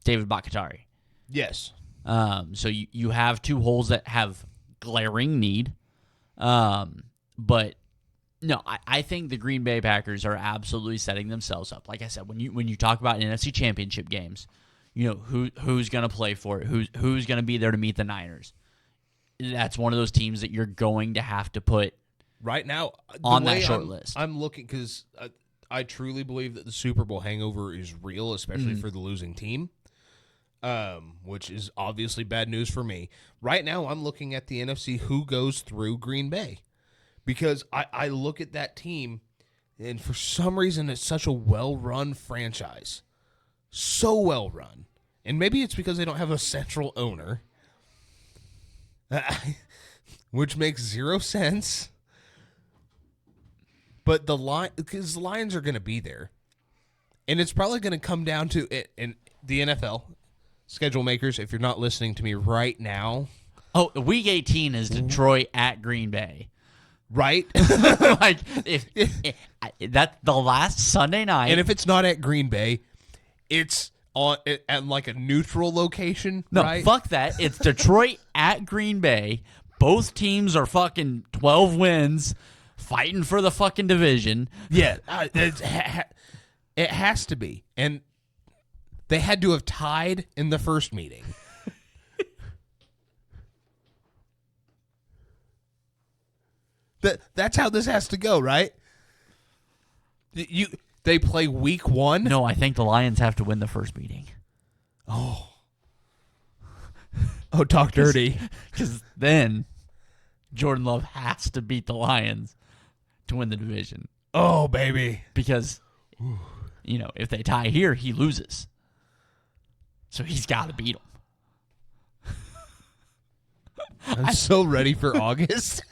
David Bakatari. Yes. So you have two holes that have glaring need. But no, I think the Green Bay Packers are absolutely setting themselves up. Like I said, when you talk about NFC Championship games, you know who's going to play for it, who's going to be there to meet the Niners. That's one of those teams that you're going to have to put right now on that short list. I'm looking because I truly believe that the Super Bowl hangover is real, especially for the losing team, which is obviously bad news for me. Right now, I'm looking at the NFC who goes through Green Bay because I look at that team, and for some reason, it's such a well-run franchise. So well-run. And maybe it's because they don't have a central owner. Which makes zero sense. But because the Lions are going to be there. And it's probably going to come down to it in the NFL schedule makers. If you're not listening to me right now. Oh, week 18 is Detroit at Green Bay. Right? Like if that's the last Sunday night. And if it's not at Green Bay, it's at like a neutral location. No, right? Fuck that. It's Detroit at Green Bay. Both teams are fucking 12 wins, fighting for the fucking division. Yeah, it has to be. And they had to have tied in the first meeting. That's how this has to go, right? They play week 1? No, I think the Lions have to win the first meeting. Oh, talk dirty. Because then Jordan Love has to beat the Lions to win the division. Oh, baby. Because, if they tie here, he loses. So he's got to beat them. I'm so ready for August.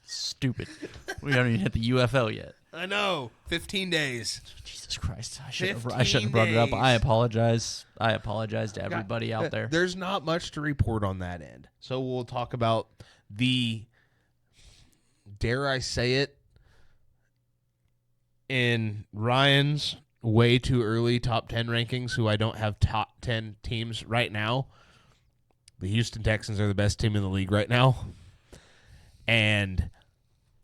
Stupid. We haven't even hit the UFL yet. I know. 15 days. Jesus Christ. I shouldn't have brought it up. I apologize. I apologize to everybody out there. There's not much to report on that end. So we'll talk about the, dare I say it, in Ryan's way too early top 10 rankings, who I don't have top 10 teams right now. The Houston Texans are the best team in the league right now. And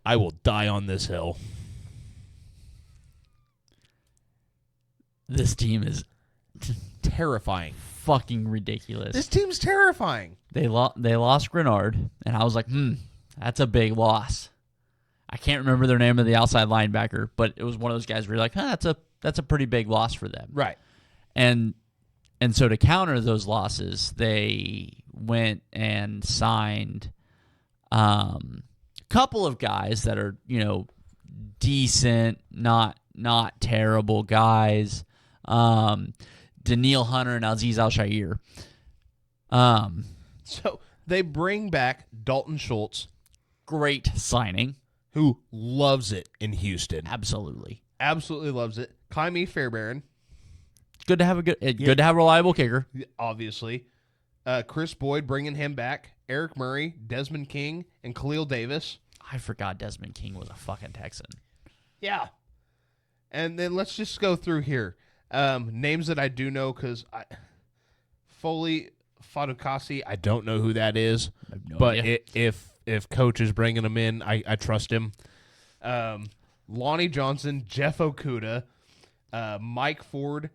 I will die on this hill. This team is terrifying. Fucking ridiculous. This team's terrifying. They lost Grenard, and I was like, that's a big loss. I can't remember their name of the outside linebacker, but it was one of those guys where you're like, that's a pretty big loss for them. Right. And so to counter those losses, they went and signed a couple of guys that are, decent, not terrible guys. Daniil Hunter and Aziz Al-Shaair. So they bring back Dalton Schultz, Great signing. who loves it in Houston. Absolutely. Absolutely loves it. Kaimi Fairbairn, Good to have good to have a reliable kicker. obviously. Chris Boyd bringing him back. Eric Murray, Desmond King, and Khalil Davis. I forgot Desmond King was a fucking Texan. Yeah. And then let's just go through here. Names that I do know because Foley Fadukasi, I don't know who that is. I have no but idea. if coach is bringing him in, I trust him. Lonnie Johnson, Jeff Okuda, Mike Ford,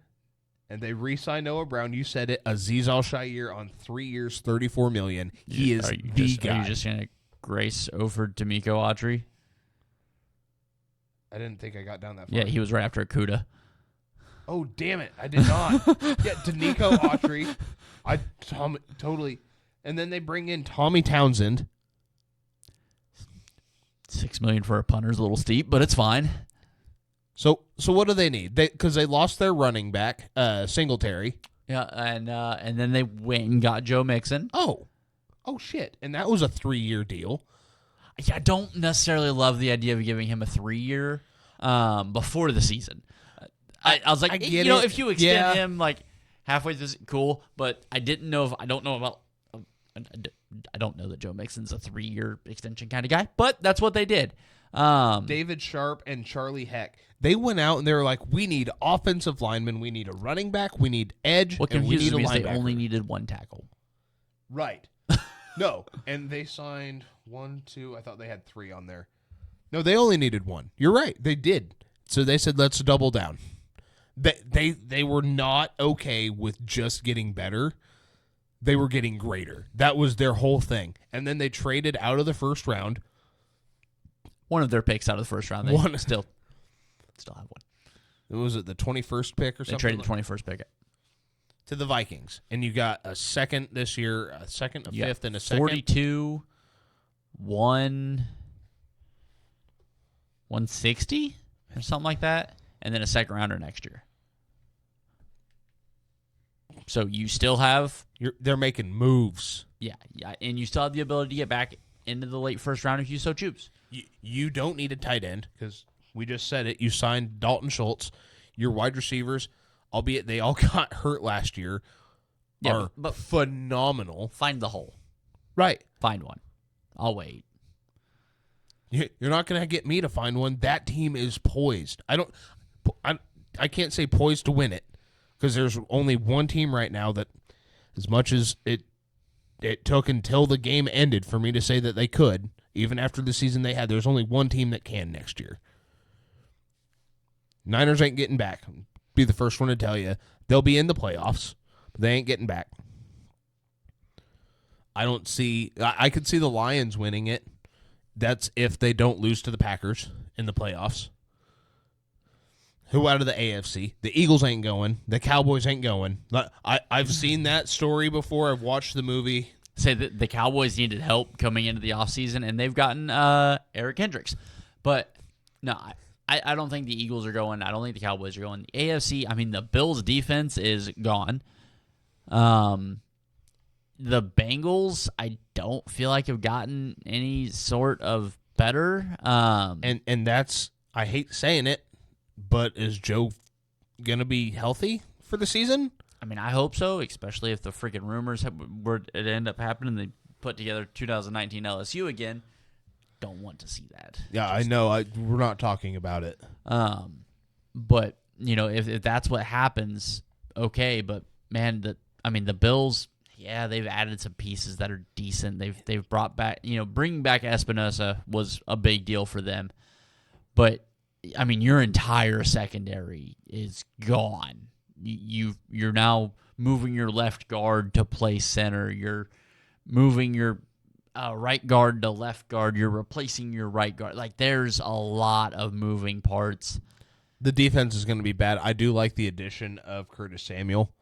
and they re-signed Noah Brown. You said it, Aziz Al-Shaair on 3 years, $34 million. He is the guy. Are you just gonna grace over D'Amico Autry? I didn't think I got down that far. Yeah, he was right after Okuda. Oh, damn it. I did not. Yeah, Danico Autry. Totally. And then they bring in Tommy Townsend. $6 million for a punter's a little steep, but it's fine. So what do they need? Because they lost their running back, Singletary. Yeah, and then they went and got Joe Mixon. Oh, shit. And that was a 3-year deal. Yeah, I don't necessarily love the idea of giving him a 3-year before the season. I was like, I get it. it. If you extend Yeah. him like halfway through, cool. But I don't know that Joe Mixon's a 3-year extension kind of guy. But that's what they did. David Sharp and Charlie Heck. They went out and they were like, we need offensive linemen, we need a running back, we need edge, What and we need confuses a me is they linebacker. only needed one tackle. Right. No, and they signed 1, 2. I thought they had 3 on there. No, they only needed 1. You're right. They did. So they said, let's double down. They were not okay with just getting better. They were getting greater. That was their whole thing. And then they traded out of the first round. One of their picks out of the first round. They One. still have one. Was it the 21st pick or They something? traded the 21st pick. To the Vikings. And you got a second this year, a second, a fifth, and a second. 42, 160 or something like that, and then a second rounder next year. So you still have, They're making moves. yeah, and you still have the ability to get back into the late first round if you so choose. You don't need a tight end because we just said it. You signed Dalton Schultz. Your wide receivers, albeit they all got hurt last year, are but phenomenal. find the hole. Right. Find one. I'll wait. You're not going to get me to find one. That team is poised. I can't say poised to win it because there's only one team right now that, as much as it took until the game ended for me to say that they could, even after the season they had, there's only one team that can next year. Niners ain't getting back. Be the first one to tell you. They'll be in the playoffs, but they ain't getting back. I could see the Lions winning it. That's if they don't lose to the Packers in the playoffs. Who out of the AFC? The Eagles ain't going. The Cowboys ain't going. I've seen that story before. I've watched the movie. Say that the Cowboys needed help coming into the offseason, and they've gotten Eric Hendricks. But, no, I don't think the Eagles are going. I don't think the Cowboys are going. The AFC, I mean, the Bills' defense is gone. The Bengals, I don't feel like have gotten any sort of better. And that's, I hate saying it, but is Joe going to be healthy for the season? I mean, I hope so, especially if the freaking rumors were to end up happening. They put together 2019 LSU again. Don't want to see that. Yeah, I know. We're not talking about it. But, if that's what happens, okay. But, man, the Bills, yeah, they've added some pieces that are decent. They've brought back, bringing back Espinosa was a big deal for them. But, I mean, your entire secondary is gone. You're now moving your left guard to play center. You're moving your right guard to left guard. You're replacing your right guard. Like, there's a lot of moving parts. The defense is going to be bad. I do like the addition of Curtis Samuel.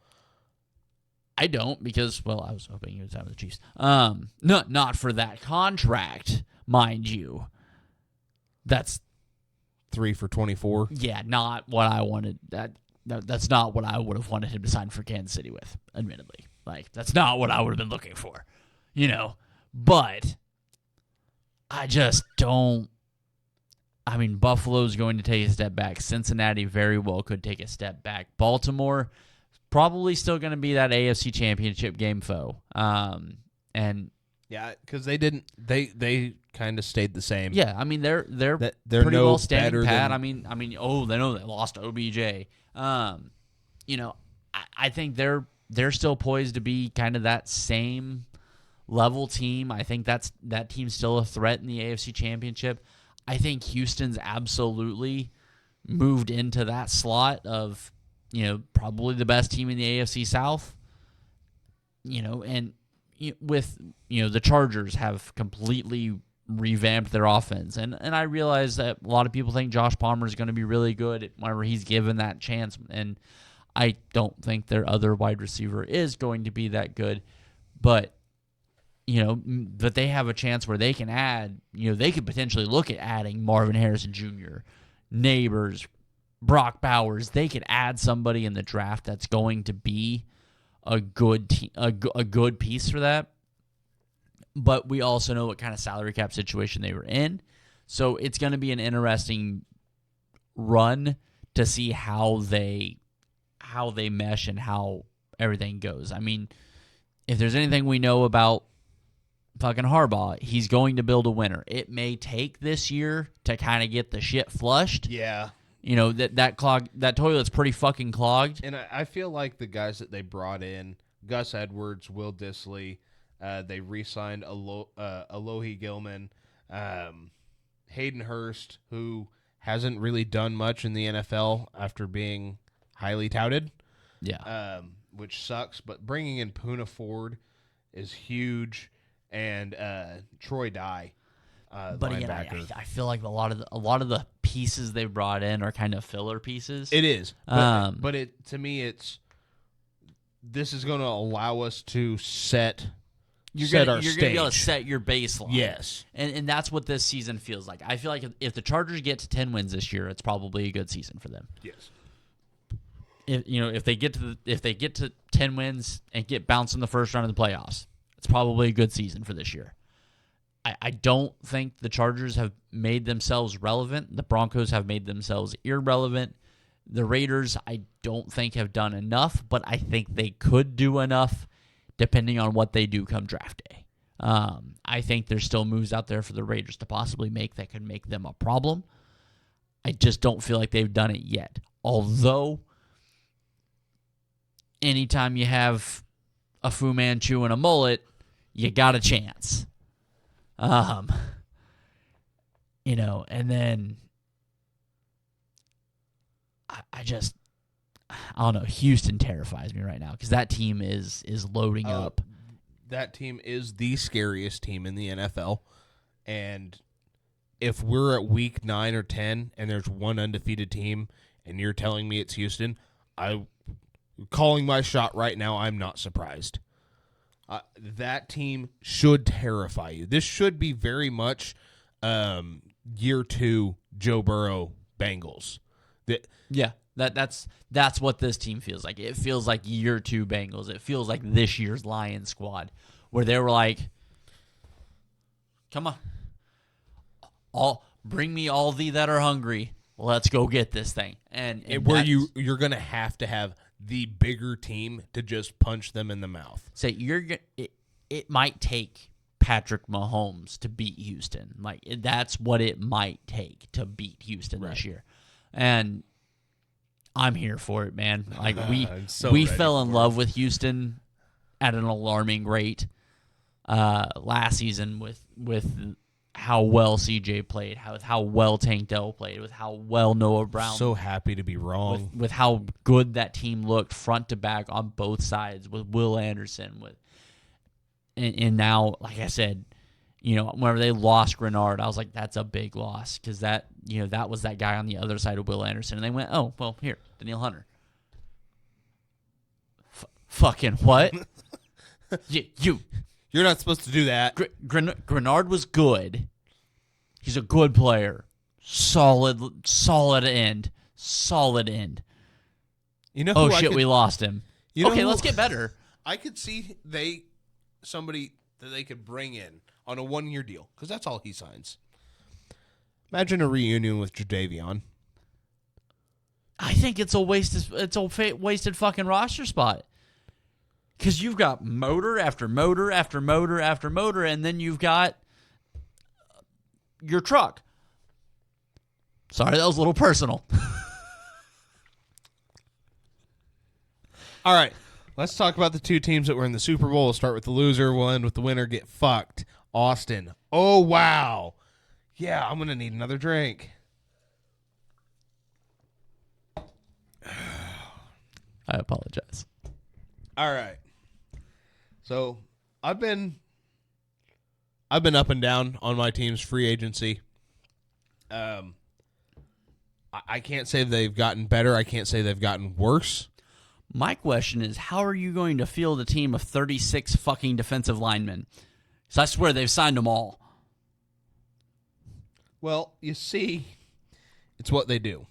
I don't because, well, I was hoping he was out of the Chiefs. Not for that contract, mind you. That's 3 for 24. Yeah, not what I wanted. That's not what I would have wanted him to sign for Kansas City with, admittedly. Like, that's not what I would have been looking for, But I just don't. I mean, Buffalo's going to take a step back. Cincinnati very well could take a step back. Baltimore probably still going to be that AFC Championship game foe. And yeah, because they didn't. They kind of stayed the same. Yeah, I mean they're they're pretty no well standing pat. than, I mean, they know they lost OBJ. I think they're still poised to be kind of that same level team. I think that team's still a threat in the AFC Championship. I think Houston's absolutely moved into that slot of, probably the best team in the AFC South. And with, the Chargers have completely revamped their offense. And I realize that a lot of people think Josh Palmer is going to be really good whenever he's given that chance. And I don't think their other wide receiver is going to be that good. But, that they have a chance where they can add, they could potentially look at adding Marvin Harrison Jr., Neighbors, Brock Bowers. They could add somebody in the draft that's going to be a good good piece for that. But we also know what kind of salary cap situation they were in. So it's going to be an interesting run to see how they mesh and how everything goes. I mean, if there's anything we know about fucking Harbaugh, he's going to build a winner. It may take this year to kind of get the shit flushed. Yeah. That toilet's pretty fucking clogged. And I feel like the guys that they brought in, Gus Edwards, Will Dissly, they re-signed Alohi Gilman, Hayden Hurst, who hasn't really done much in the NFL after being highly touted. Yeah. Which sucks. But bringing in Poona Ford is huge. And Troy Dye, but again, I feel like a lot of the pieces they brought in are kind of filler pieces. It is, but to me, this is going to allow us to set you're our gonna stage. be able to set your baseline. Yes, and that's what this season feels like. I feel like if the Chargers get to 10 wins this year, it's probably a good season for them. Yes. If they get to 10 wins and get bounced in the first round of the playoffs, it's probably a good season for this year. I don't think the Chargers have made themselves relevant. The Broncos have made themselves irrelevant. The Raiders, I don't think, have done enough, but I think they could do enough depending on what they do come draft day. I think there's still moves out there for the Raiders to possibly make that could make them a problem. I just don't feel like they've done it yet. Although, anytime you have a Fu Manchu and a mullet, you got a chance. And then I don't know. Houston terrifies me right now because that team is loading up. That team is the scariest team in the NFL. And if we're at week 9 or 10 and there's one undefeated team and you're telling me it's Houston, I'm calling my shot right now. I'm not surprised. That team should terrify you. This should be very much year 2 Joe Burrow Bengals. That's what this team feels like. It feels like year 2 Bengals. It feels like this year's Lions squad, where they were like, "Come on, bring me all thee that are hungry. Let's go get this thing." And where you're gonna have to have the bigger team to just punch them in the mouth. Say it might take Patrick Mahomes to beat Houston. Like, that's what it might take to beat Houston this year. And I'm here for it, man. Like, we fell in love with Houston at an alarming rate last season with how well CJ played, how well Tank Dell played, with how well Noah Brown. So happy to be wrong. With how good that team looked front to back on both sides, with Will Anderson, and now, like I said, whenever they lost Grenard, I was like, that's a big loss because that was that guy on the other side of Will Anderson. And they went, oh, well, here, Daniil Hunter. Fucking what? You're not supposed to do that. Grenard was good. He's a good player. Solid end. Solid end. Oh, shit, we lost him. Okay, let's get better. I could see somebody that they could bring in on a 1-year deal because that's all he signs. Imagine a reunion with Jadeveon. I think it's a wasted fucking roster spot. Because you've got motor after motor after motor after motor, and then you've got your truck. Sorry, that was a little personal. All right, let's talk about the two teams that were in the Super Bowl. We'll start with the loser. We'll end with the winner. Get fucked. Austin. Oh, wow. Yeah, I'm going to need another drink. I apologize. All right. So I've been up and down on my team's free agency. I can't say they've gotten better. I can't say they've gotten worse. My question is, how are you going to field a team of 36 fucking defensive linemen? So I swear they've signed them all. Well, you see, it's what they do.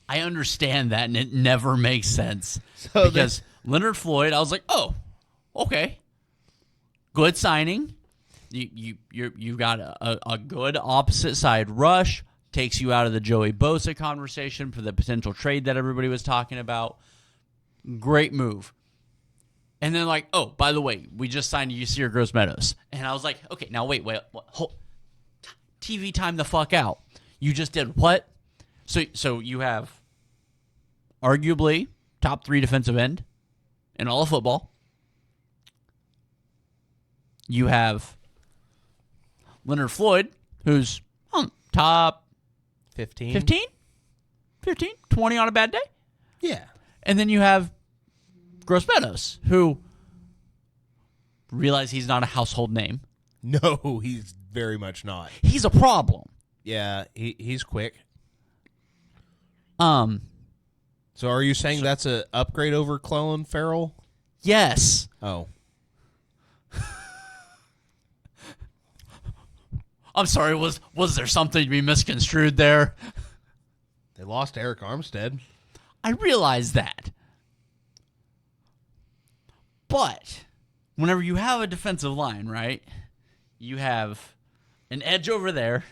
I understand that, and it never makes sense. Because Leonard Floyd, I was like, oh, okay. Good signing. You've got a good opposite side rush. Takes you out of the Joey Bosa conversation for the potential trade that everybody was talking about. Great move. And then oh, by the way, we just signed Yasir Gross-Meadows. And I was like, okay, now wait, hold. TV time the fuck out. You just did what? So you have arguably top 3 defensive end in all of football. You have Leonard Floyd, who's top 15, 20 on a bad day. Yeah. And then you have Gross-Meadows, who realize he's not a household name. No, he's very much not. He's a problem. Yeah, he's quick. So are you saying that's an upgrade over Clellan Ferrell? Yes. Oh. I'm sorry, was there something to be misconstrued there? They lost Eric Armstead. I realize that. But whenever you have a defensive line, right, you have an edge over there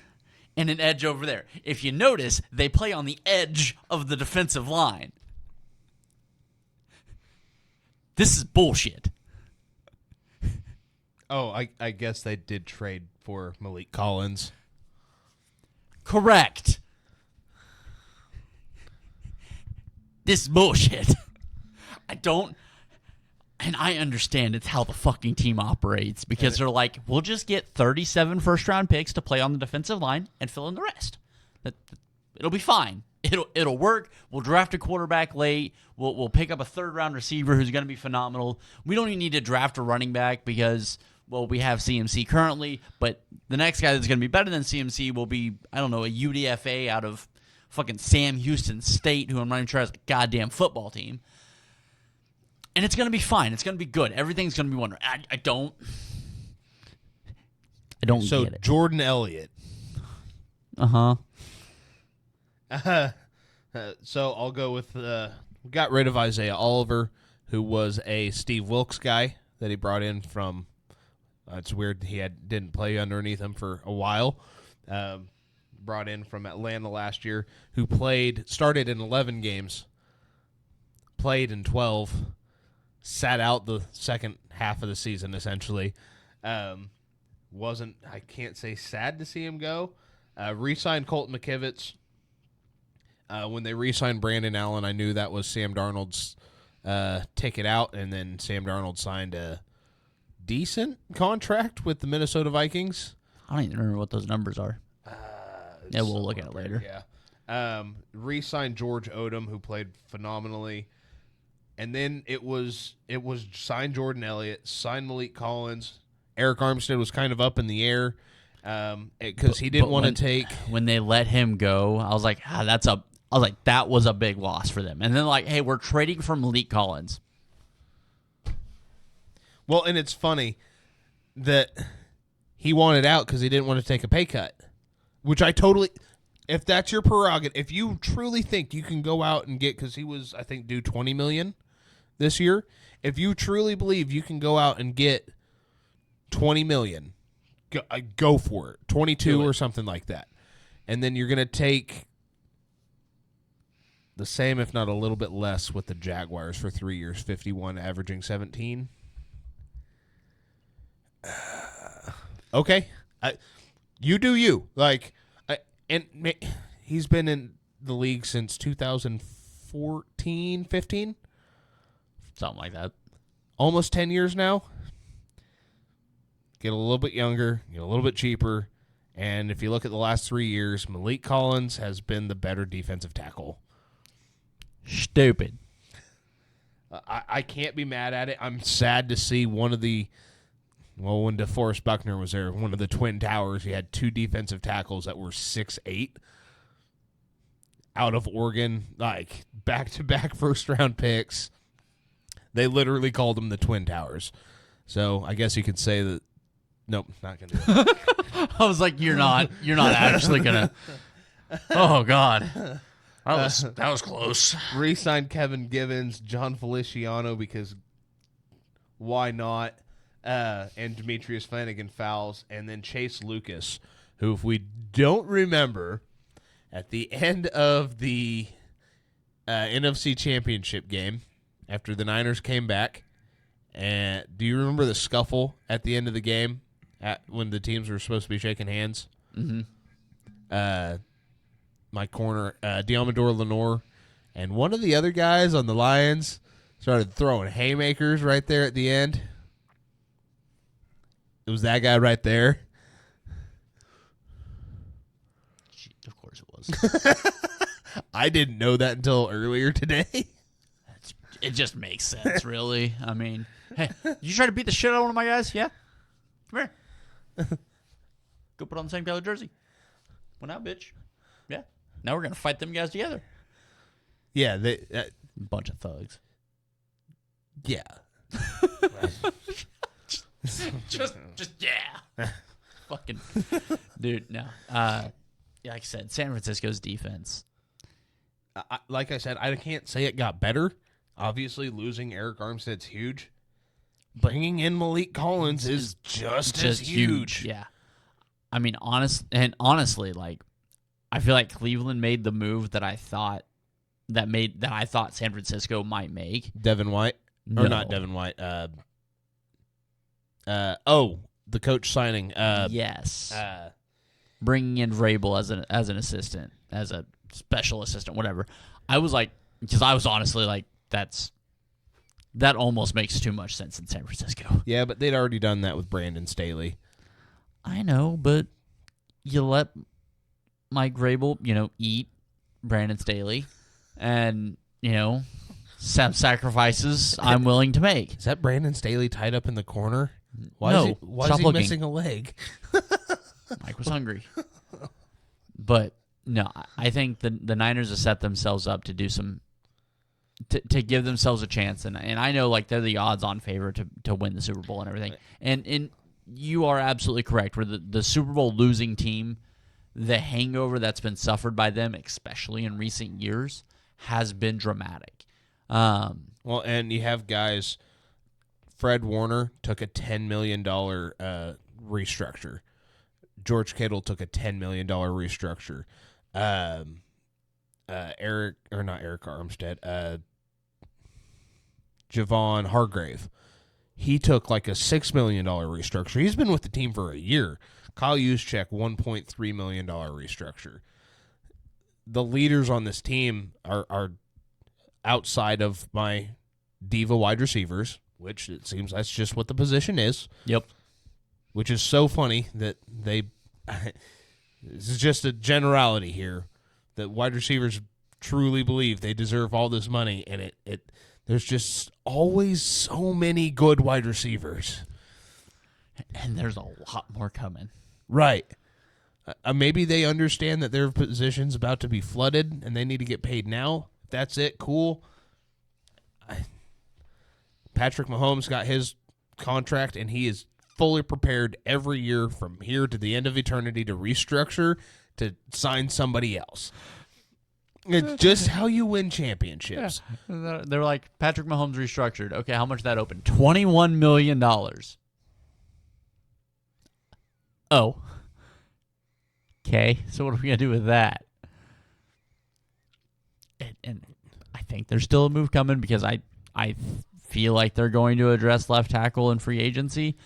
and an edge over there. If you notice, they play on the edge of the defensive line. This is bullshit. Oh, I guess they did trade for Malik Collins. Correct. This is bullshit. And I understand it's how the fucking team operates because they're like, we'll just get 37 first-round picks to play on the defensive line and fill in the rest. It'll be fine. It'll work. We'll draft a quarterback late. We'll pick up a third-round receiver who's going to be phenomenal. We don't even need to draft a running back because, well, we have CMC currently, but the next guy that's going to be better than CMC will be, I don't know, a UDFA out of fucking Sam Houston State, who I'm not even sure has a goddamn football team. And it's going to be fine. It's going to be good. Everything's going to be wonderful. I don't get it. So Jordan Elliott. Uh-huh. So I'll go with got rid of Isaiah Oliver, who was a Steve Wilkes guy that he brought in from. It's weird he didn't play underneath him for a while. Brought in from Atlanta last year, who started in 11 games, played in 12, sat out the second half of the season essentially. I can't say sad to see him go. Re-signed Colton McKivitz. When they re-signed Brandon Allen, I knew that was Sam Darnold's ticket out, and then Sam Darnold signed a decent contract with the Minnesota Vikings. I don't even remember what those numbers are. Yeah, we'll look at it later. Yeah. Re-signed George Odom, who played phenomenally. And then it was signed Jordan Elliott, signed Malik Collins. Eric Armstead was kind of up in the air. because he didn't But want to take. when they let him go. I was like, that was a big loss for them. And then like, hey, we're trading for Malik Collins. Well, and it's funny that he wanted out because he didn't want to take a pay cut, which I totally. If that's your prerogative, if you truly think you can go out and get, because he was, I think, due $20 million this year. If you truly believe you can go out and get $20 million, go for it. 22 or something like that, and then you're going to take the same, if not a little bit less, with the Jaguars for 3 years, 51, averaging 17. Okay, you do you. Like, and he's been in the league since 2014, 15? Something like that. Almost 10 years now. Get a little bit younger, get a little bit cheaper, and if you look at the last 3 years, Malik Collins has been the better defensive tackle. Stupid. I can't be mad at it. I'm sad to see one of the, well, when DeForest Buckner was there, one of the Twin Towers, he had 2 defensive tackles that were 6'8", out of Oregon, like back-to-back first-round picks. They literally called them the Twin Towers. So I guess you could say that. Nope, not gonna do it. I was like, you're not actually gonna. Oh God, that was close. Re-signed Kevin Givens, John Feliciano, because why not? And Demetrius Flanagan fouls, and then Chase Lucas, who, if we don't remember, at the end of the NFC Championship game, after the Niners came back, and do you remember the scuffle at the end of the game when the teams were supposed to be shaking hands? Mm-hmm. My corner, Diamador Lenore, and one of the other guys on the Lions started throwing haymakers right there at the end. It was that guy right there. Of course it was. I didn't know that until earlier today. It just makes sense, really. I mean, hey, did you try to beat the shit out of one of my guys? Yeah? Come here. Go put on the same color jersey. Well, now, bitch. Yeah. Now we're going to fight them guys together. Yeah. Bunch of thugs. Yeah. just yeah. Fucking. Dude, no. Like I said, San Francisco's defense. Like I said, I can't say it got better. Obviously, losing Eric Armstead's huge. Bringing in Malik Collins is just as huge. Yeah. I mean, honestly, like, I feel like Cleveland made the move that I thought San Francisco might make. Devin White, No. or not Devin White. The coach signing. Yes. Bringing in Vrabel as an assistant, as a special assistant, whatever. I was like, because I was honestly like, that almost makes too much sense in San Francisco. Yeah, but they'd already done that with Brandon Staley. I know, but you let Mike Vrabel, eat Brandon Staley, and some sacrifices I'm willing to make. Is that Brandon Staley tied up in the corner? Why No, is he stop looking. missing a leg? Mike was hungry. But no, I think the Niners have set themselves up to do some to give themselves a chance, and I know like they're the odds-on favorite to win the Super Bowl and everything. And you are absolutely correct. We're the Super Bowl losing team. The hangover that's been suffered by them, especially in recent years, has been dramatic. Well, and you have guys. Fred Warner took a $10 million restructure. George Kittle took a $10 million restructure. Not Eric Armstead. Javon Hargrave. He took like a $6 million restructure. He's been with the team for a year. Kyle Juszczyk, $1.3 million restructure. The leaders on this team are outside of my diva wide receivers, which it seems that's just what the position is. Yep. Which is so funny that they this is just a generality here, that wide receivers truly believe they deserve all this money, and it there's just always so many good wide receivers. And there's a lot more coming. Right. Maybe they understand that their position's about to be flooded and they need to get paid now. If that's it, cool. Patrick Mahomes got his contract, and he is fully prepared every year from here to the end of eternity to restructure to sign somebody else. It's just how you win championships. Yeah. They're like, Patrick Mahomes restructured. Okay, how much did that open? $21 million. Oh. Okay, so what are we going to do with that? And I think there's still a move coming because I feel like they're going to address left tackle in free agency.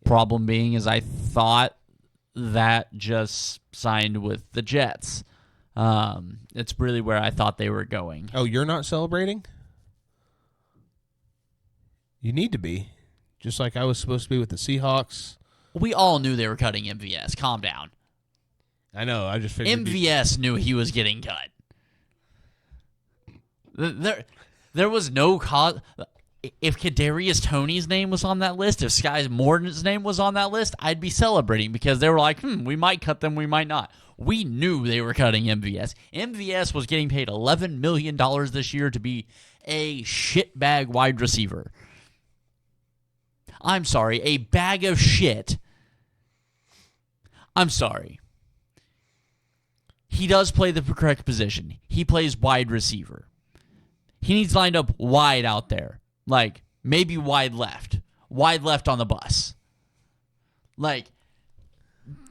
Problem being is I thought that just signed with the Jets. It's really where I thought they were going. Oh, you're not celebrating? You need to be. Just like I was supposed to be with the Seahawks. We all knew they were cutting MVS. Calm down. I know. I just figured MVS knew he was getting cut. There was no cause. If Kadarius Toney's name was on that list, if Sky Morton's name was on that list, I'd be celebrating because they were like, we might cut them, we might not. We knew they were cutting MVS. MVS was getting paid $11 million this year to be a shitbag wide receiver. I'm sorry, a bag of shit. I'm sorry. He does play the correct position. He plays wide receiver. He needs lined up wide out there. Like, maybe wide left. Wide left on the bus. Like,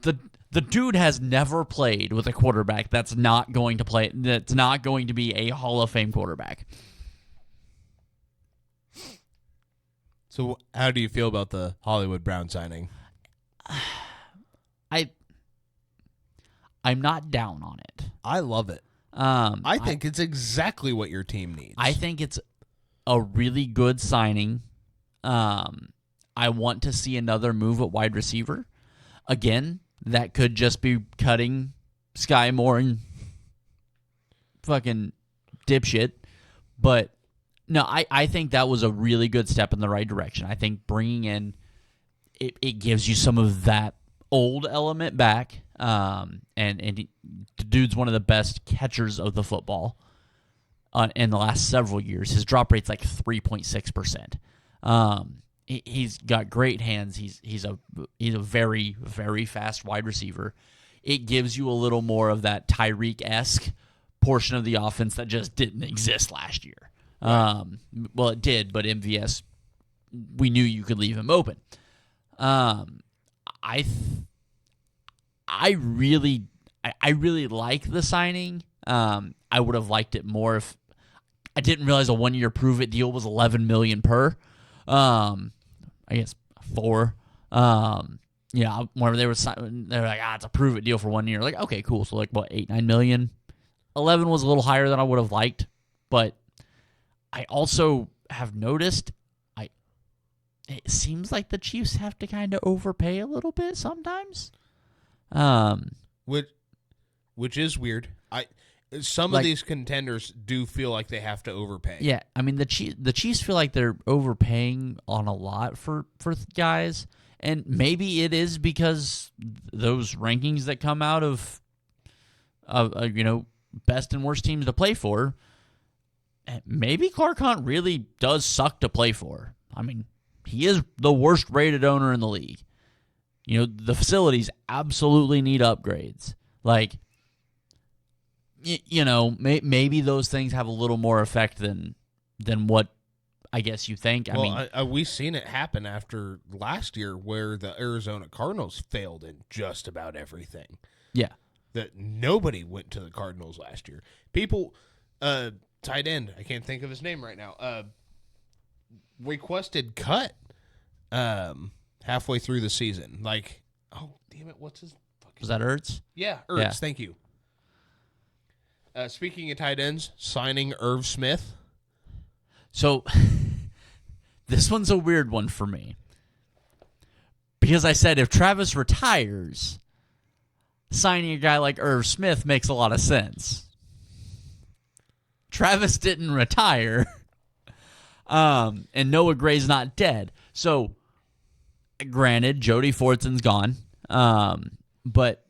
the dude has never played with a quarterback that's not going to be a Hall of Fame quarterback. So how do you feel about the Hollywood Brown signing? I'm not down on it. I love it. I think it's exactly what your team needs. I think it's a really good signing. I want to see another move at wide receiver. Again, that could just be cutting Sky Moore and fucking dipshit. But no, I think that was a really good step in the right direction. I think bringing in it gives you some of that old element back. And the dude's one of the best catchers of the football in the last several years. His drop rate's like 3.6%. He's got great hands. He's a very, very fast wide receiver. It gives you a little more of that Tyreek-esque portion of the offense that just didn't exist last year. Well, it did, but MVS, we knew you could leave him open. I really like the signing. I would have liked it more if I didn't realize a 1-year prove-it deal was $11 million per. I guess 4. Yeah, whenever they were like, it's a prove-it deal for 1 year. Like, okay, cool. So like what, $8-9 million? 11 was a little higher than I would have liked, but I also have noticed it seems like the Chiefs have to kind of overpay a little bit sometimes. Which is weird. Some of these contenders do feel like they have to overpay. Yeah, I mean the Chiefs feel like they're overpaying on a lot for guys, and maybe it is because those rankings that come out of best and worst teams to play for. Maybe Clark Hunt really does suck to play for. I mean, he is the worst rated owner in the league. The facilities absolutely need upgrades. Like, maybe those things have a little more effect than what I guess you think. We've seen it happen after last year where the Arizona Cardinals failed in just about everything. Yeah. That nobody went to the Cardinals last year. People, tight end, I can't think of his name right now, requested cut halfway through the season. Like, oh, damn it, what's his fucking... Was that Ertz? Yeah, Ertz, yeah. Thank you. Speaking of tight ends, signing Irv Smith. So, this one's a weird one for me. Because I said if Travis retires, signing a guy like Irv Smith makes a lot of sense. Travis didn't retire. And Noah Gray's not dead. So, granted, Jody Fortson's gone. but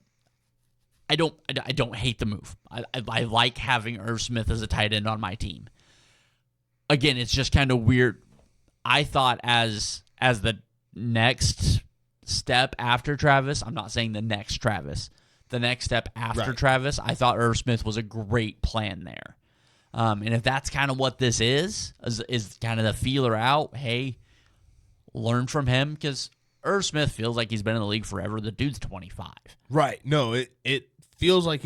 I don't hate the move. I like having Irv Smith as a tight end on my team. Again, it's just kind of weird. I thought as the next step after Travis, I'm not saying the next Travis, the next step after Travis, I thought Irv Smith was a great plan there. And if that's kind of what this is kind of the feeler out, hey, learn from him, because Irv Smith feels like he's been in the league forever. The dude's 25. Right. No, it feels like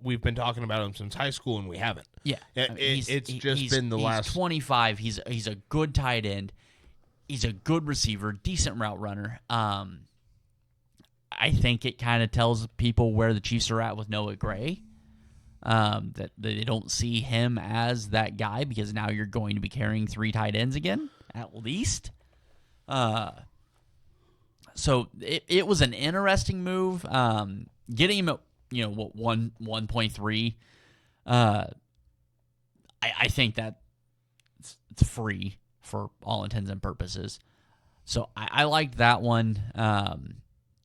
we've been talking about him since high school, and we haven't. Yeah. It's just been the last. He's 25. He's a good tight end. He's a good receiver, decent route runner. I think it kind of tells people where the Chiefs are at with Noah Gray. That they don't see him as that guy, because now you're going to be carrying 3 tight ends again, at least. So it was an interesting move. Getting him at 1.3. I think that it's free for all intents and purposes. So I liked that one.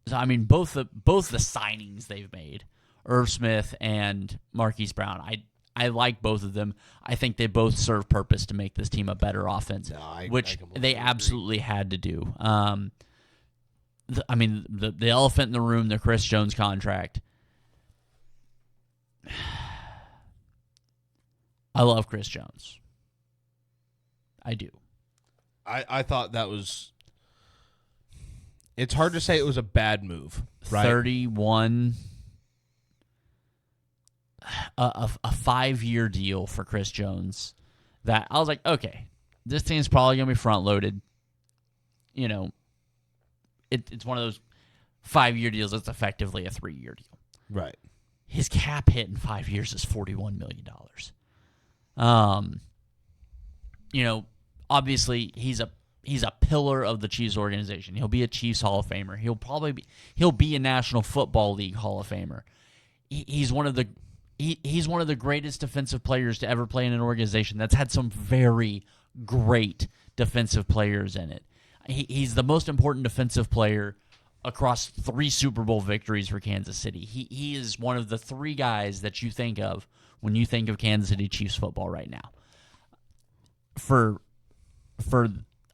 So I mean, both the signings they've made, Irv Smith and Marquise Brown, I like both of them. I think they both serve purpose to make this team a better offense, which they absolutely had to do. The elephant in the room, the Chris Jones contract. I love Chris Jones. I do. I thought that was... It's hard to say it was a bad move, right? 31... A 5-year deal for Chris Jones that I was like, okay, this team's probably going to be front-loaded. It's one of those 5-year deals that's effectively a 3-year deal. Right. His cap hit in 5 years is $41 million. Obviously he's a pillar of the Chiefs organization. He'll be a Chiefs Hall of Famer. He'll be a National Football League Hall of Famer. He's one of the greatest defensive players to ever play in an organization that's had some very great defensive players in it. He's the most important defensive player across 3 Super Bowl victories for Kansas City. He is one of the 3 guys that you think of when you think of Kansas City Chiefs football right now.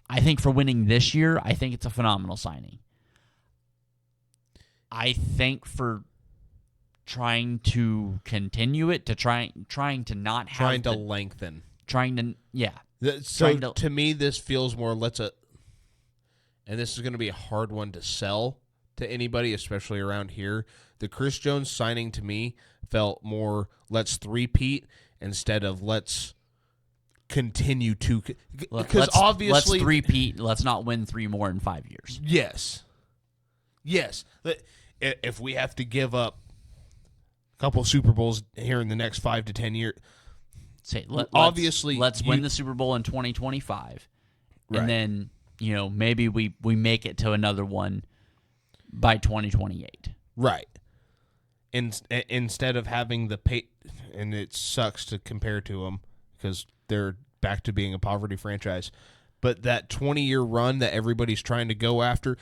I think for winning this year, I think it's a phenomenal signing. I think for trying to continue it, to trying to not have trying to lengthen. To me, this feels more and this is going to be a hard one to sell to anybody, especially around here. The Chris Jones signing to me felt more let's three-peat instead of let's continue to, because obviously let's three-peat. Let's not win 3 more in 5 years. Yes. If we have to give up a couple Super Bowls here in the next 5 to 10 years, let's win the Super Bowl in 2025, right. And then maybe we make it to another one by 2028. Right. Instead of having and it sucks to compare to them because they're back to being a poverty franchise, but that 20-year run that everybody's trying to go after,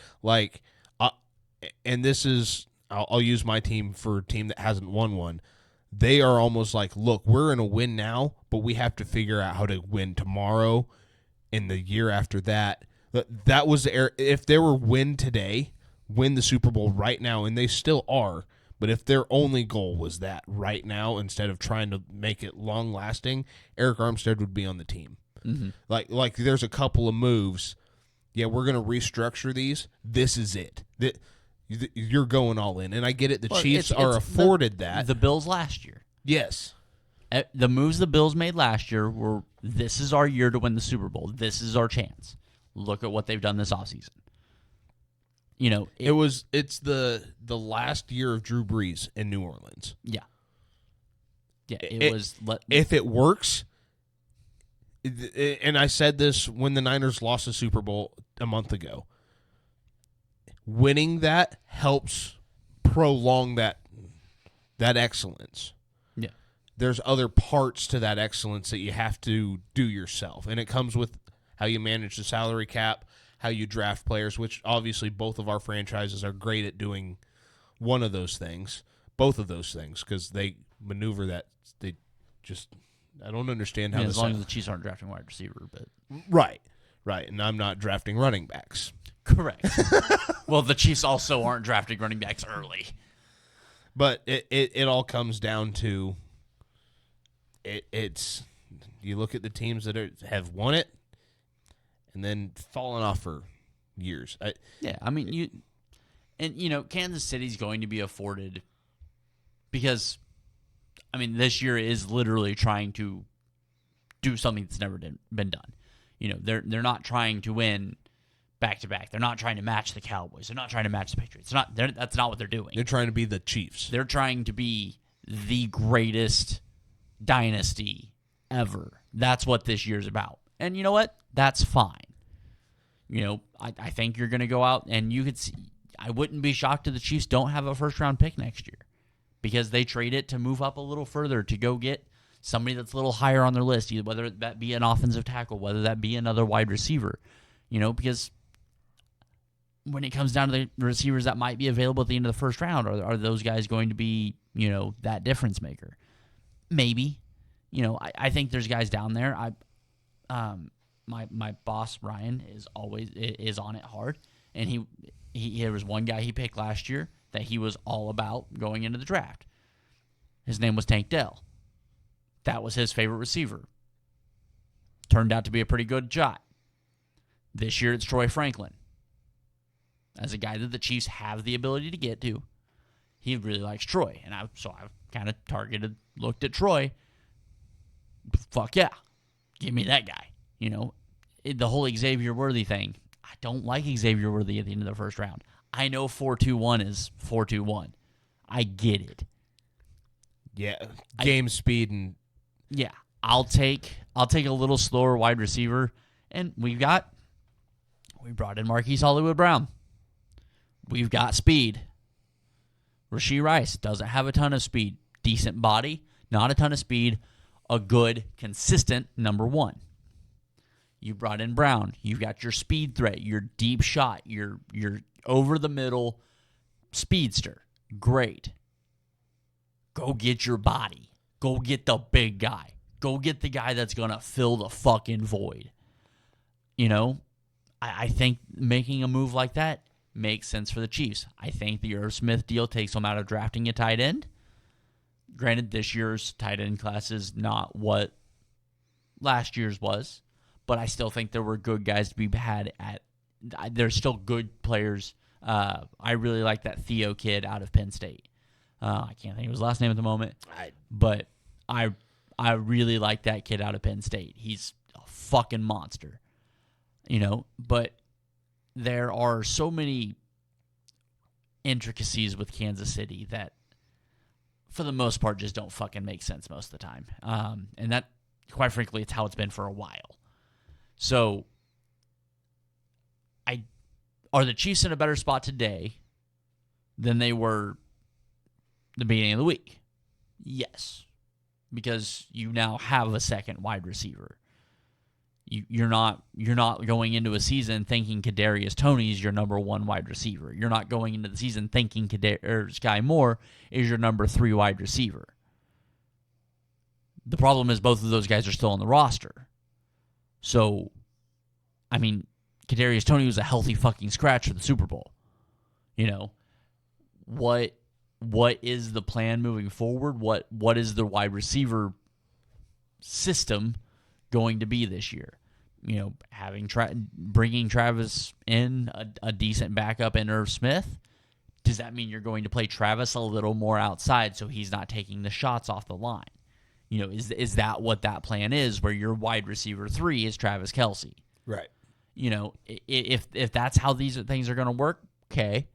and this is, I'll use my team for a team that hasn't won one. They are almost like, look, we're in a win now, but we have to figure out how to win tomorrow and the year after that. That was if they were win today, win the Super Bowl right now, and they still are. But if their only goal was that right now, instead of trying to make it long lasting, Eric Armstead would be on the team. Mm-hmm. Like there's a couple of moves. Yeah, we're going to restructure these. This is it. You're going all in, and I get it. The Chiefs are afforded that. The Bills last year. Yes. The moves the Bills made last year were, this is our year to win the Super Bowl. This is our chance. Look at what they've done this offseason. It's the last year of Drew Brees in New Orleans. Yeah. Yeah, if it works, and I said this when the Niners lost the Super Bowl a month ago, winning that helps prolong that excellence. Yeah. There's other parts to that excellence that you have to do yourself, and it comes with how you manage the salary cap, how you draft players, which obviously both of our franchises are great at doing one of those things, both of those things, because they maneuver that. They just, I don't understand how. As long as the Chiefs aren't drafting wide receiver, but right, and I'm not drafting running backs. Correct. Well, the Chiefs also aren't drafting running backs early. But it all comes down to it's you look at the teams that have won it and then fallen off for years. Kansas City's going to be afforded because, this year is literally trying to do something that's never been done. They're not trying to win back-to-back. They're not trying to match the Cowboys. They're not trying to match the Patriots. That's not what they're doing. They're trying to be the Chiefs. They're trying to be the greatest dynasty ever. That's what this year's about. And you know what? That's fine. I think you're going to go out and you could see. I wouldn't be shocked if the Chiefs don't have a first-round pick next year because they trade it to move up a little further to go get somebody that's a little higher on their list, whether that be an offensive tackle, whether that be another wide receiver. Because when it comes down to the receivers that might be available at the end of the first round, are those guys going to be, that difference maker? Maybe. I think there's guys down there. My boss Ryan is on it hard, and there was one guy he picked last year that he was all about going into the draft. His name was Tank Dell. That was his favorite receiver. Turned out to be a pretty good shot. This year it's Troy Franklin. As a guy that the Chiefs have the ability to get to, he really likes Troy. And I've kind of looked at Troy. Fuck yeah. Give me that guy. The whole Xavier Worthy thing. I don't like Xavier Worthy at the end of the first round. I know 4.21 is 4.21. I get it. Yeah. Game speed and. Yeah. I'll take a little slower wide receiver. And we brought in Marquise Hollywood Brown. We've got speed. Rashee Rice doesn't have a ton of speed. Decent body, not a ton of speed. A good, consistent number one. You brought in Brown. You've got your speed threat, your deep shot, your over-the-middle speedster. Great. Go get your body. Go get the big guy. Go get the guy that's going to fill the fucking void. I think making a move like that makes sense for the Chiefs. I think the Irv Smith deal takes them out of drafting a tight end. Granted, this year's tight end class is not what last year's was, but I still think there were good guys to be had there's still good players. I really like that Theo kid out of Penn State. I can't think of his last name at the moment, but I really like that kid out of Penn State. He's a fucking monster. But there are so many intricacies with Kansas City that, for the most part, just don't fucking make sense most of the time. And that, quite frankly, it's how it's been for a while. So, are the Chiefs in a better spot today than they were the beginning of the week? Yes, because you now have a second wide receiver. You're not going into a season thinking Kadarius Toney is your number one wide receiver. You're not going into the season thinking Sky Moore is your number 3 wide receiver. The problem is both of those guys are still on the roster. So, Kadarius Toney was a healthy fucking scratch for the Super Bowl. What is the plan moving forward? What is the wide receiver system going to be this year? Bringing Travis in a decent backup in Irv Smith. Does that mean you're going to play Travis a little more outside so he's not taking the shots off the line? Is that what that plan is, where your wide receiver 3 is Travis Kelce? Right. If that's how these things are going to work, okay,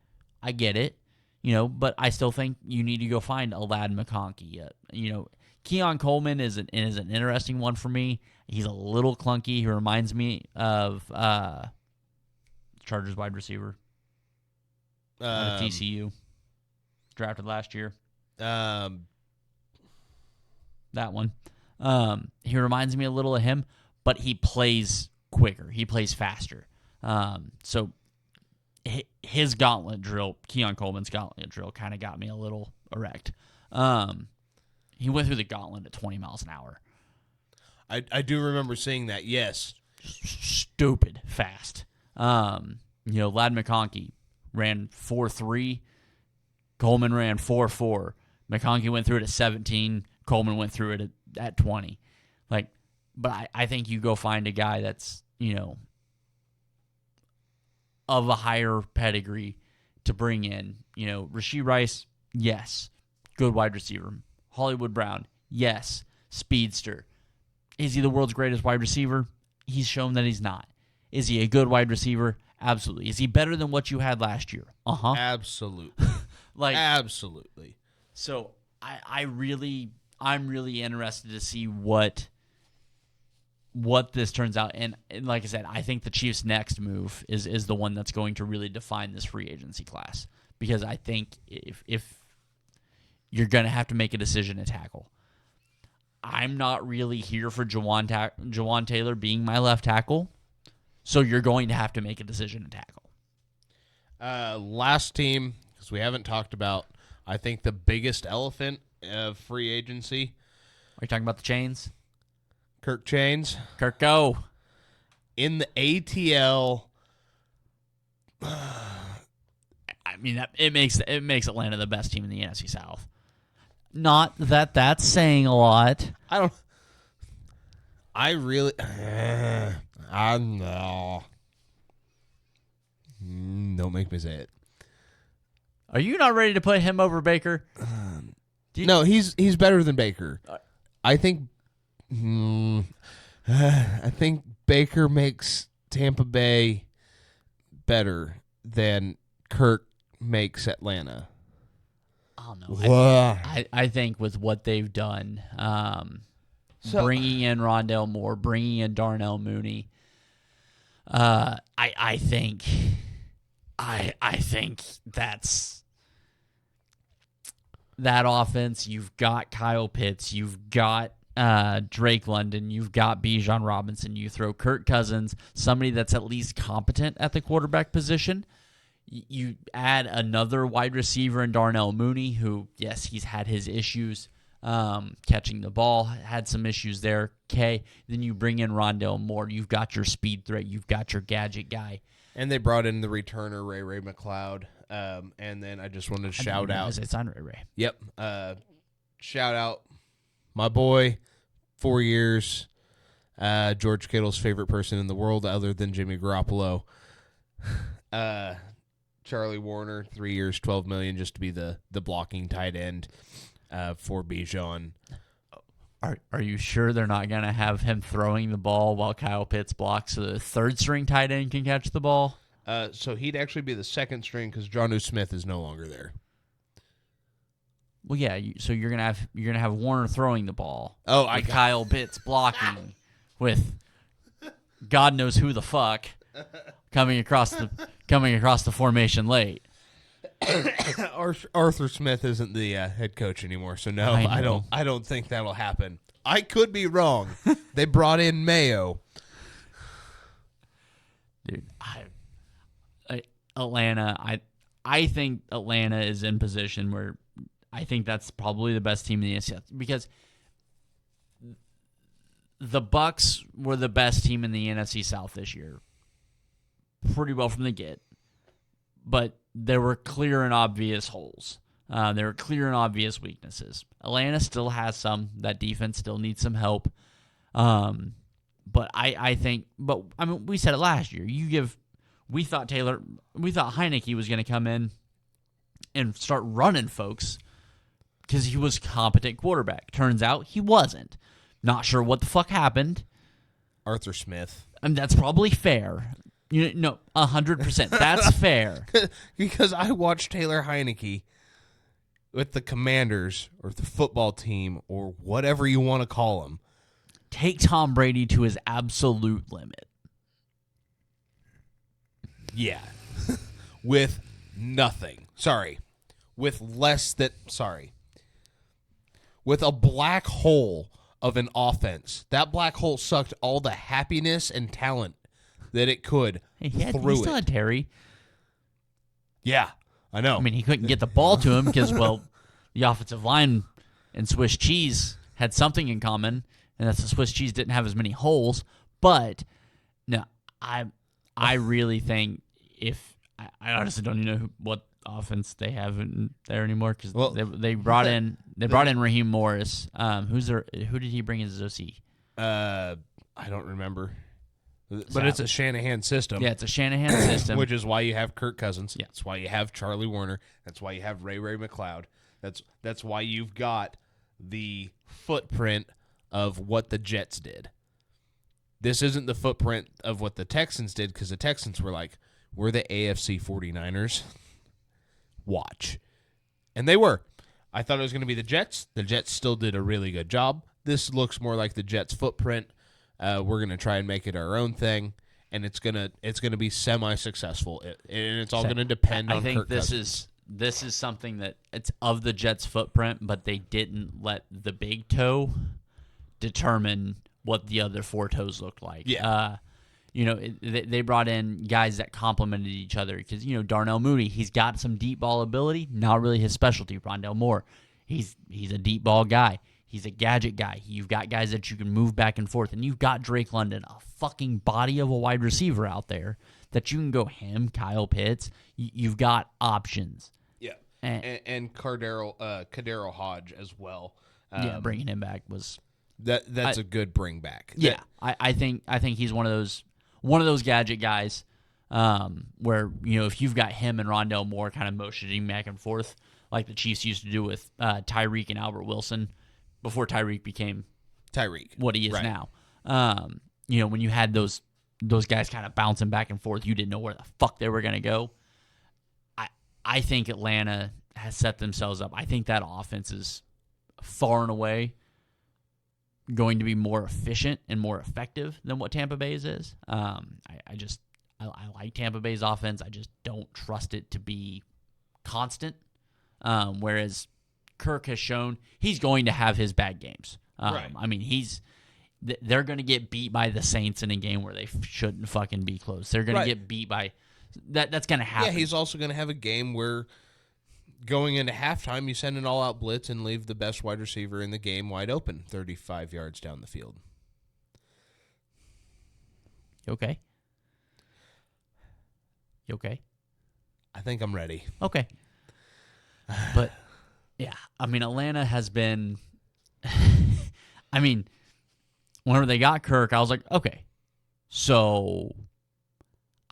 I get it. But I still think you need to go find a Ladd McConkey. Keon Coleman is an interesting one for me. He's a little clunky. He reminds me of Chargers wide receiver out of TCU, drafted last year. That one. He reminds me a little of him, but he plays quicker. He plays faster. So his gauntlet drill, Keon Coleman's gauntlet drill, kind of got me a little erect. He went through the gauntlet at 20 miles an hour. I do remember seeing that. Yes, Stupid fast. Lad McConkey ran 4.3. Coleman ran 4.4. McConkey went through it at 17. Coleman went through it at 20. But I think you go find a guy that's, of a higher pedigree to bring in. Rashee Rice, yes. Good wide receiver. Hollywood Brown, yes. Speedster. Is he the world's greatest wide receiver? He's shown that he's not. Is he a good wide receiver? Absolutely. Is he better than what you had last year? Uh-huh. absolutely, absolutely. So I'm really interested to see what this turns out. And like I said, I think the Chiefs' next move is the one that's going to really define this free agency class. Because I think if you're going to have to make a decision to tackle, I'm not really here for Jawan Taylor being my left tackle. So you're going to have to make a decision to tackle. Last team, because we haven't talked about, I think, the biggest elephant of free agency. Are you talking about the chains? Kirk Chains. Kirk, go. In the ATL. I mean, it makes Atlanta the best team in the NFC South. Not that that's saying a lot. I really. I know. Don't make me say it. Are you not ready to put him over Baker? No, he's better than Baker. I think. I think Baker makes Tampa Bay better than Kirk makes Atlanta. I don't know. I think with what they've done, bringing in Rondale Moore, bringing in Darnell Mooney, I think that's that offense. You've got Kyle Pitts, you've got Drake London, you've got Bijan Robinson. You throw Kirk Cousins, somebody that's at least competent at the quarterback position. You add another wide receiver in Darnell Mooney, who, yes, he's had his issues catching the ball, had some issues there. Okay, then you bring in Rondale Moore. You've got your speed threat. You've got your gadget guy. And they brought in the returner, Ray McLeod. And then I just wanted to shout out. It's on Ray. Yep. Shout out my boy, 4 years, George Kittle's favorite person in the world other than Jimmy Garoppolo. Charlie Warner, 3 years, $12 million, just to be the blocking tight end for Bijan. Are you sure they're not going to have him throwing the ball while Kyle Pitts blocks so the third string tight end can catch the ball? So he'd actually be the second string because Jonnu Smith is no longer there. Well, yeah. So you're gonna have Warner throwing the ball. Oh, Kyle Pitts blocking with God knows who the fuck coming across the formation late. Arthur Smith isn't the head coach anymore, so no, I don't think that'll happen. I could be wrong. They brought in Mayo. Dude, Atlanta. I think Atlanta is in position where I think that's probably the best team in the NFC because the Bucks were the best team in the NFC South this year, pretty well from the get. But there were clear and obvious holes. There were clear and obvious weaknesses. Atlanta still has some. That defense still needs some help. But I think, we said it last year. We thought Heineke was going to come in and start running folks because he was a competent quarterback. Turns out he wasn't. Not sure what the fuck happened. Arthur Smith. And that's probably fair. 100%. That's fair. Because I watched Taylor Heineke with the Commanders or the football team or whatever you want to call him take Tom Brady to his absolute limit. Yeah. With nothing. Sorry. With less than... Sorry. With a black hole of an offense. That black hole sucked all the happiness and talent that it could He through still it. had Terry. Yeah, I know. I mean, he couldn't get the ball to him because, well, the offensive line and Swiss cheese had something in common, and that's the Swiss cheese didn't have as many holes. But no, I really think I honestly don't even know what offense they have in there anymore because they brought in Raheem Morris. Who did he bring as his OC? I don't remember. But it's a Shanahan system. Yeah, it's a Shanahan system. Which is why you have Kirk Cousins. Yeah. That's why you have Charlie Warner. That's why you have Ray McLeod. That's why you've got the footprint of what the Jets did. This isn't the footprint of what the Texans did because the Texans were like, we're the AFC 49ers. Watch. And they were. I thought it was going to be the Jets. The Jets still did a really good job. This looks more like the Jets' footprint. We're going to try and make it our own thing, and it's gonna be semi-successful. And it's all going to depend on I think Kirk Cousins. This is something that it's of the Jets' footprint, but they didn't let the big toe determine what the other four toes looked like. Yeah. They brought in guys that complemented each other because, Darnell Mooney, he's got some deep ball ability, not really his specialty. Rondell Moore, he's a deep ball guy. He's a gadget guy. You've got guys that you can move back and forth, and you've got Drake London, a fucking body of a wide receiver out there that you can go him, Kyle Pitts. You've got options. Yeah, and Kadero Hodge as well. Bringing him back was that's a good bring back. Yeah, I think he's one of those gadget guys where if you've got him and Rondell Moore kind of motioning back and forth like the Chiefs used to do with Tyreek and Albert Wilson before Tyreek became what he is now. When you had those guys kind of bouncing back and forth, you didn't know where the fuck they were going to go. I think Atlanta has set themselves up. I think that offense is far and away going to be more efficient and more effective than what Tampa Bay's is. I like Tampa Bay's offense. I just don't trust it to be constant. Whereas Kirk has shown he's going to have his bad games. Right. I mean, they're going to get beat by the Saints in a game where they shouldn't fucking be close. They're going to get beat by that. That's going to happen. Yeah, he's also going to have a game where going into halftime, you send an all-out blitz and leave the best wide receiver in the game wide open, 35 yards down the field. You okay? You okay? I think I'm ready. Okay. But, yeah, I mean, Atlanta has been I mean, whenever they got Kirk, I was like, okay, so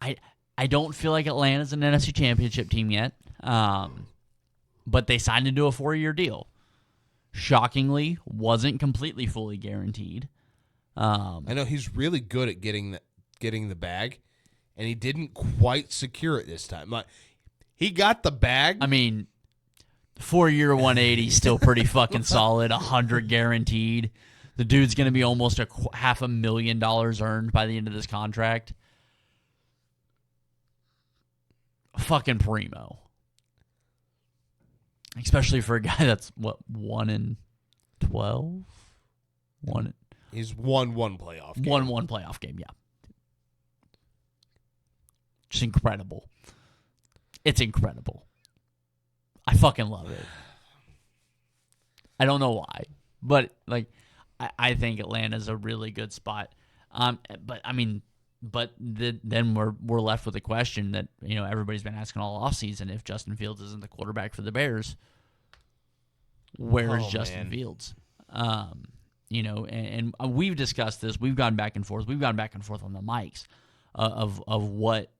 I don't feel like Atlanta's an NFC Championship team yet, but they signed into a 4-year deal. Shockingly, wasn't completely fully guaranteed. I know he's really good at getting the bag, and he didn't quite secure it this time. He got the bag. I mean, 4-year 180 still pretty fucking solid. 100 guaranteed. The dude's going to be almost $500,000 earned by the end of this contract. Fucking primo. Especially for a guy that's, 1-12? He's won one playoff game. Won one playoff game, yeah. Just incredible. It's incredible. I fucking love it. I don't know why, but I think Atlanta's a really good spot. Then we're left with a question that everybody's been asking all offseason: if Justin Fields isn't the quarterback for the Bears, where is Justin Fields? And we've discussed this. We've gone back and forth. We've gone back and forth on the mics of what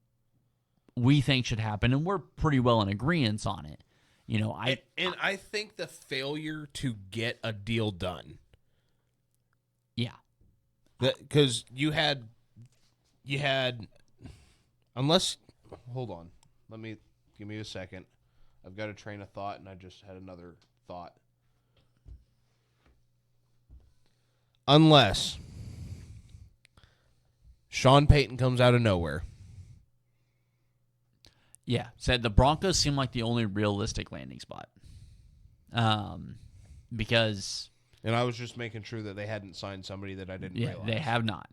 we think should happen, and we're pretty well in agreement on it. I think the failure to get a deal done. Yeah. Because you had unless hold on. Give me a second. I've got a train of thought and I just had another thought. Unless Sean Payton comes out of nowhere. Yeah, said the Broncos seem like the only realistic landing spot. Because... And I was just making sure that they hadn't signed somebody that I didn't realize. They have not.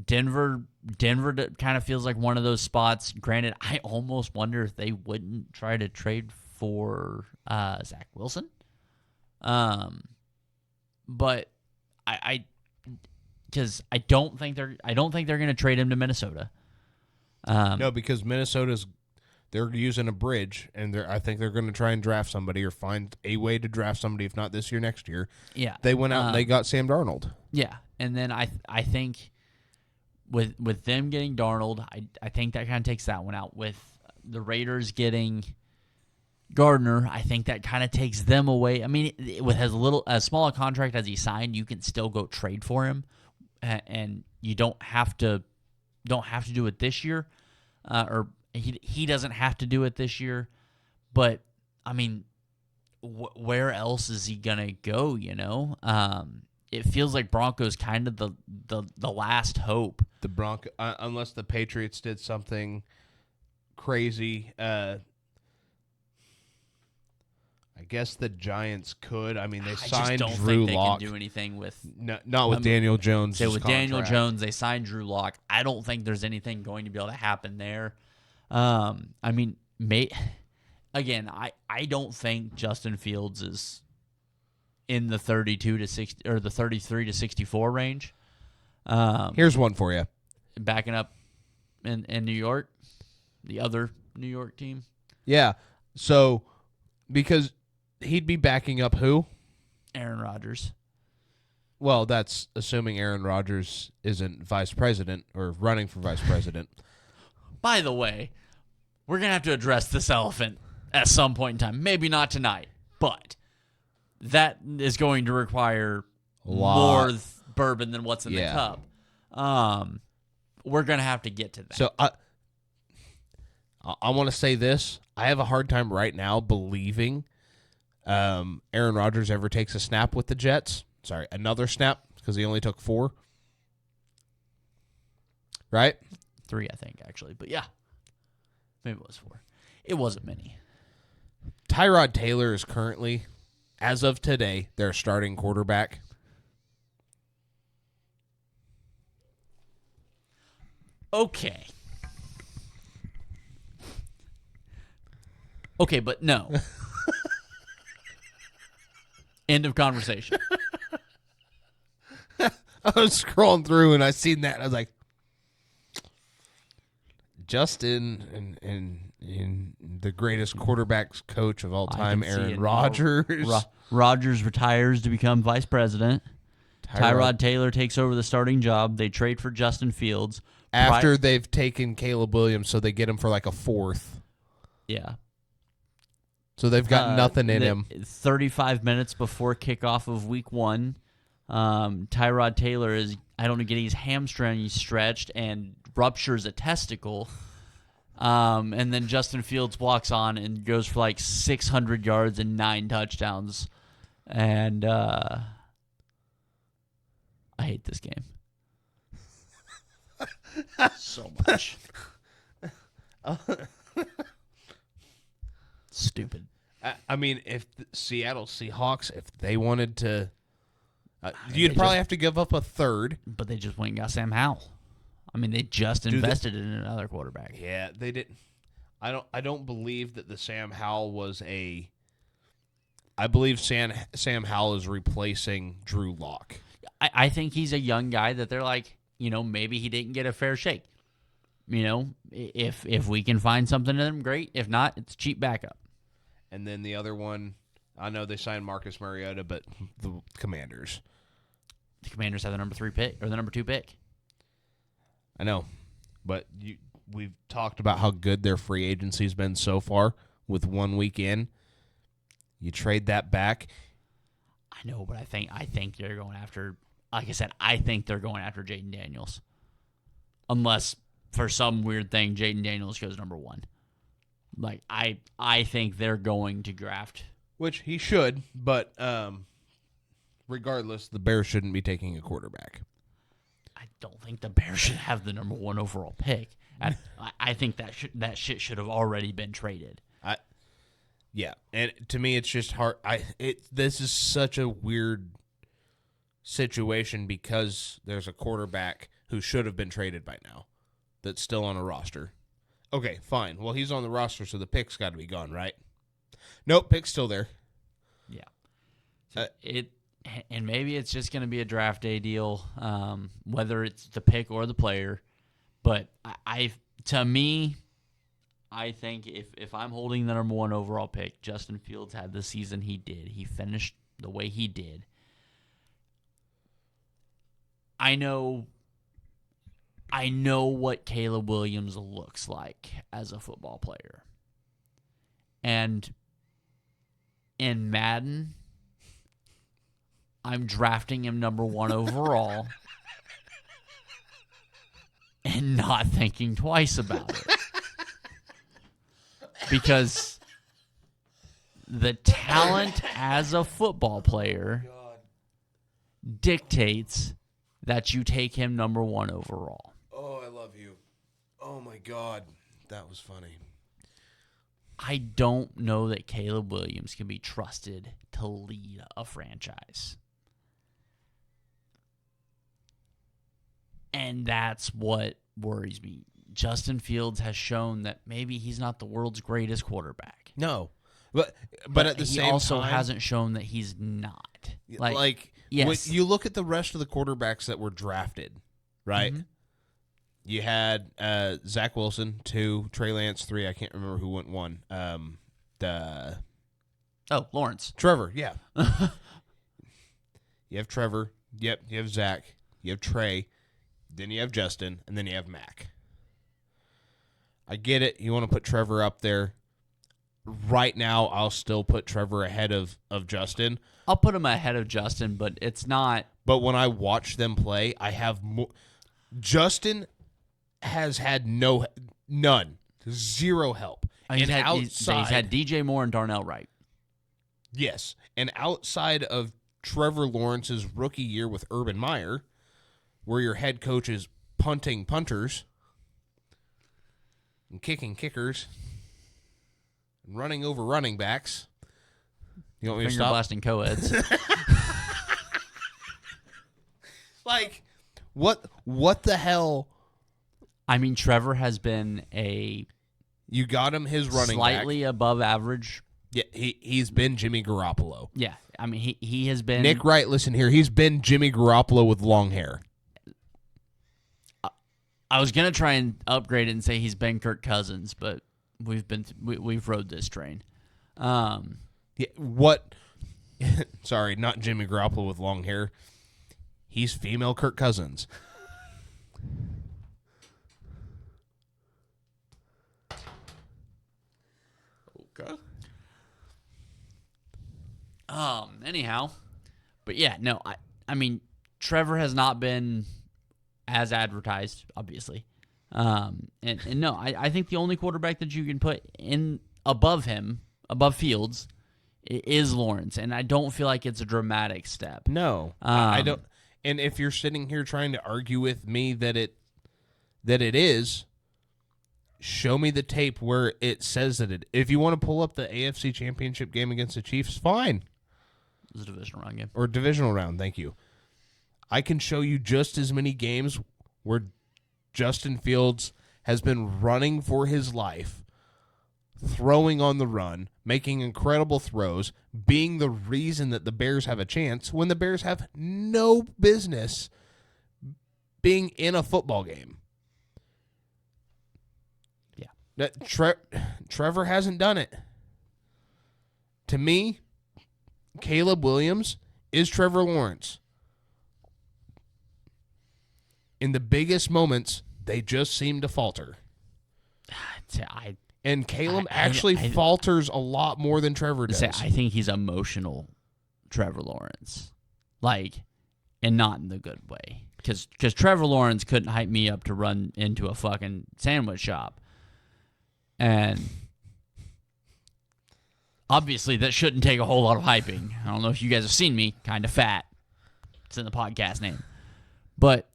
Denver kind of feels like one of those spots. Granted, I almost wonder if they wouldn't try to trade for Zach Wilson. But because I don't think they're going to trade him to Minnesota. No, because they're using a bridge, and I think they're going to try and draft somebody or find a way to draft somebody, if not this year, next year. Yeah, they went out and they got Sam Darnold. Yeah, and then I think with them getting Darnold, I think that kind of takes that one out. With the Raiders getting Gardner, I think that kind of takes them away. I mean, with as small a contract as he signed, you can still go trade for him, and you don't have to do it this year, or he doesn't have to do it this year. But I mean, where else is he gonna go? You know, it feels like Broncos kind of the last hope. The Bronco, unless the Patriots did something crazy. I guess the Giants could. I mean, they signed I just don't Drew think they Lock. can do anything with Not with Daniel Jones. Say with Daniel Jones, they signed Drew Lock. I don't think there's anything going to be able to happen there. I mean, again, I don't think Justin Fields is in the 32 to 60 or the 33 to 64 range. Here's one for you. Backing up in New York, the other New York team. Yeah. So because he'd be backing up who? Aaron Rodgers. Well, that's assuming Aaron Rodgers isn't vice president or running for vice president. By the way, we're going to have to address this elephant at some point in time. Maybe not tonight, but that is going to require more bourbon than what's in the cup. We're going to have to get to that. So I want to say this. I have a hard time right now believing Aaron Rodgers ever takes a snap with the Jets. Sorry, another snap, because he only took 4. Right? 3, I think, actually. But yeah, maybe it was 4. It wasn't many. Tyrod Taylor is currently, as of today, their starting quarterback. Okay. Okay, but no. End of conversation. I was scrolling through and I seen that and I was like, Justin and the greatest quarterbacks coach of all time, Aaron Rodgers. Rodgers retires to become vice president. Tyrod Taylor takes over the starting job. They trade for Justin Fields. After they've taken Caleb Williams, so they get him for like a 4th. Yeah. So they've got nothing in him. 35 minutes before kickoff of week 1, Tyrod Taylor is, getting his hamstring stretched and ruptures a testicle. And then Justin Fields walks on and goes for like 600 yards and 9 touchdowns. And I hate this game. So much. Stupid. I mean, if the Seattle Seahawks, if they wanted to, you'd probably have to give up a 3rd. But they just went and got Sam Howell. I mean, they just invested in another quarterback. Yeah, they didn't. I don't believe that the Sam Howell was a. I believe Sam Howell is replacing Drew Lock. I think he's a young guy that they're like, maybe he didn't get a fair shake. If we can find something in him, great. If not, it's cheap backup. And then the other one, I know they signed Marcus Mariota, but the Commanders. The Commanders have the number 3 pick or the number 2 pick. I know, but we've talked about how good their free agency's been so far with 1 week in. You trade that back. I know, but I think they're going after, like I said, I think they're going after Jaden Daniels. Unless, for some weird thing, Jaden Daniels goes number 1. Like, I think they're going to draft. Which he should, but regardless, the Bears shouldn't be taking a quarterback. I don't think the Bears should have the number 1 overall pick. I think that shit should have already been traded. Yeah, and to me, it's just hard. This is such a weird situation because there's a quarterback who should have been traded by now that's still on a roster. Okay, fine. Well, he's on the roster, so the pick's got to be gone, right? Nope, pick's still there. Yeah. And maybe it's just going to be a draft day deal, whether it's the pick or the player. But to me, I think if I'm holding the number 1 overall pick, Justin Fields had the season he did. He finished the way he did. I know what Caleb Williams looks like as a football player. And in Madden, I'm drafting him number 1 overall and not thinking twice about it. Because the talent as a football player dictates that you take him number 1 overall. Oh, I love you. Oh, my God. That was funny. I don't know that Caleb Williams can be trusted to lead a franchise. And that's what worries me. Justin Fields has shown that maybe he's not the world's greatest quarterback. No. But at the same time, he also hasn't shown that he's not. Yes. When you look at the rest of the quarterbacks that were drafted, right? Mm-hmm. You had Zach Wilson, 2, Trey Lance, 3. I can't remember who went 1. Lawrence. Trevor, yeah. You have Trevor. Yep, you have Zach. You have Trey. Then you have Justin, and then you have Mac. I get it. You want to put Trevor up there. Right now, I'll still put Trevor ahead of Justin. I'll put him ahead of Justin, but it's not. But when I watch them play, I have more. Justin has had none, 0 help. He's had DJ Moore and Darnell Wright. Yes, and outside of Trevor Lawrence's rookie year with Urban Meyer, where your head coach is punting punters and kicking kickers and running over running backs. You want me to stop? Finger blasting co-eds. What the hell? I mean, Trevor has been You got him his running slightly back. Above average. Yeah, he's been Jimmy Garoppolo. Yeah, I mean, he has been... Nick Wright, listen here. He's been Jimmy Garoppolo with long hair. I was going to try and upgrade it and say he's been Kirk Cousins, but we've rode this train. Yeah, what? Sorry, not Jimmy Garoppolo with long hair. He's female Kirk Cousins. Okay. Anyhow, but yeah, no, I mean, Trevor has not been as advertised, obviously. And no, I think the only quarterback that you can put in above him, above Fields, is Lawrence, and I don't feel like it's a dramatic step. No, I don't. And if you're sitting here trying to argue with me that it is, show me the tape where it says that it. If you want to pull up the AFC Championship game against the Chiefs, fine. It was a divisional round game. Or divisional round, thank you. I can show you just as many games where Justin Fields has been running for his life, throwing on the run, making incredible throws, being the reason that the Bears have a chance when the Bears have no business being in a football game. Yeah. Trevor hasn't done it. To me, Caleb Williams is Trevor Lawrence. In the biggest moments, they just seem to falter. And Caleb actually falters a lot more than Trevor does. I think he's emotional, Trevor Lawrence. And not in the good way. Because Trevor Lawrence couldn't hype me up to run into a fucking sandwich shop. And obviously, that shouldn't take a whole lot of hyping. I don't know if you guys have seen me, kind of fat. It's in the podcast name. But,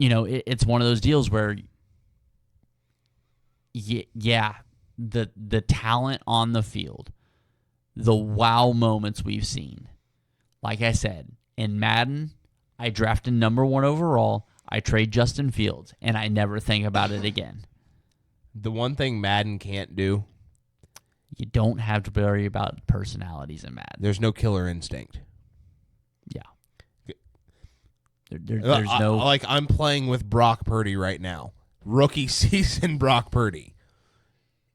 it's one of those deals where, yeah, the talent on the field, the wow moments we've seen. Like I said, in Madden, I drafted number 1 overall. I trade Justin Fields, and I never think about it again. The one thing Madden can't do, You don't have to worry about personalities in Madden. there's no killer instinct. Yeah. There's no... Like, I'm playing with Brock Purdy right now. Rookie season Brock Purdy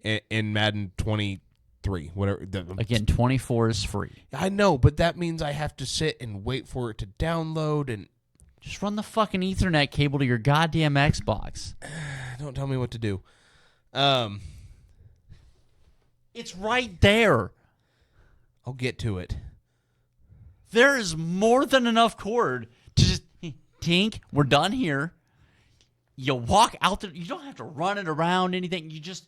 in Madden 23. Whatever. Again, 24 is free. I know, but that means I have to sit and wait for it to download and... Just run the fucking Ethernet cable to your goddamn Xbox. Don't tell me what to do. It's right there. I'll get to it. There is more than enough cord to just tink. We're done here. You walk out there. You don't have to run it around anything. You just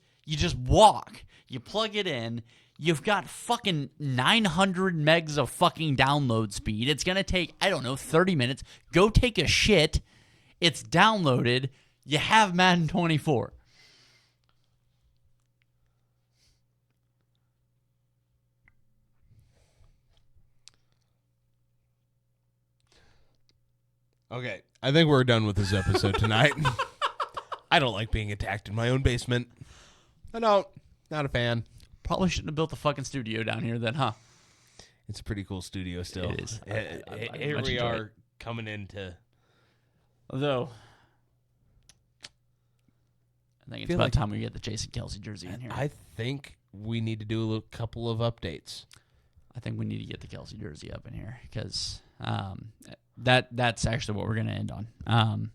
walk. You plug it in. You've got fucking 900 megs of fucking download speed. It's going to take, 30 minutes. Go take a shit. It's downloaded. You have Madden 24. Okay, I think we're done with this episode tonight. I don't like being attacked in my own basement. I don't. Not a fan. Probably shouldn't have built the fucking studio down here then, huh? It's a pretty cool studio still. It is. I Here much we enjoy are it. coming into... Although, I think it's about time we get the Jason Kelsey jersey in here. I think we need to do a couple of updates. I think we need to get the Kelsey jersey up in here because that's actually what we're going to end on.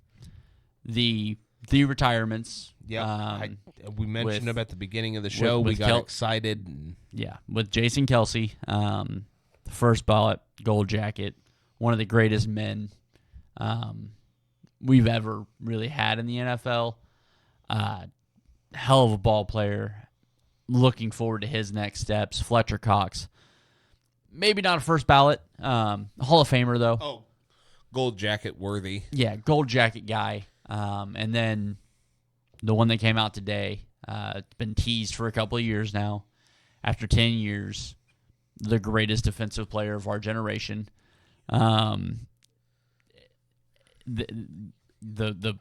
The retirements. Yeah, we mentioned them at the beginning of the show. with We got excited. And Yeah, with Jason Kelsey, the first ballot gold jacket, one of the greatest men we've ever really had in the NFL. Hell of a ball player. Looking forward to his next steps. Fletcher Cox. Maybe not a first ballot. Hall of Famer, though. Oh, gold jacket worthy. Yeah, gold jacket guy. And then the one that came out today, it's been teased for a couple of years now. After 10 years, the greatest defensive player of our generation. The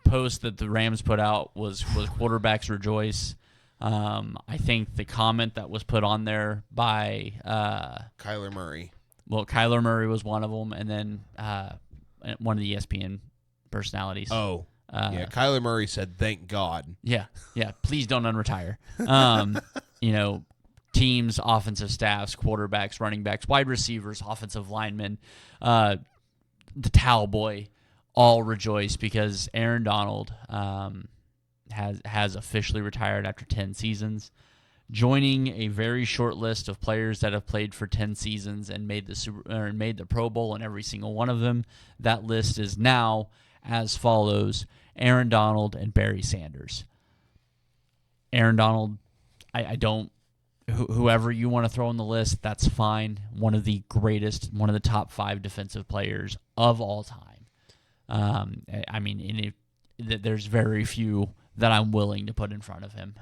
post that the Rams put out was quarterbacks rejoice. I think the comment that was put on there by Kyler Murray. Well, Kyler Murray was one of them, and then one of the ESPN personalities. Oh, yeah. Kyler Murray said, "Thank God." Yeah. Please don't unretire. Teams, offensive staffs, quarterbacks, running backs, wide receivers, offensive linemen, the towel boy, all rejoice because Aaron Donald has officially retired after 10 seasons, joining a very short list of players that have played for 10 seasons and made the Pro Bowl in every single one of them. That list is now as follows: Aaron Donald and Barry Sanders. Aaron Donald, I don't. Whoever you want to throw on the list, that's fine. One of the greatest, one of the top 5 defensive players of all time. There's very few that I'm willing to put in front of him.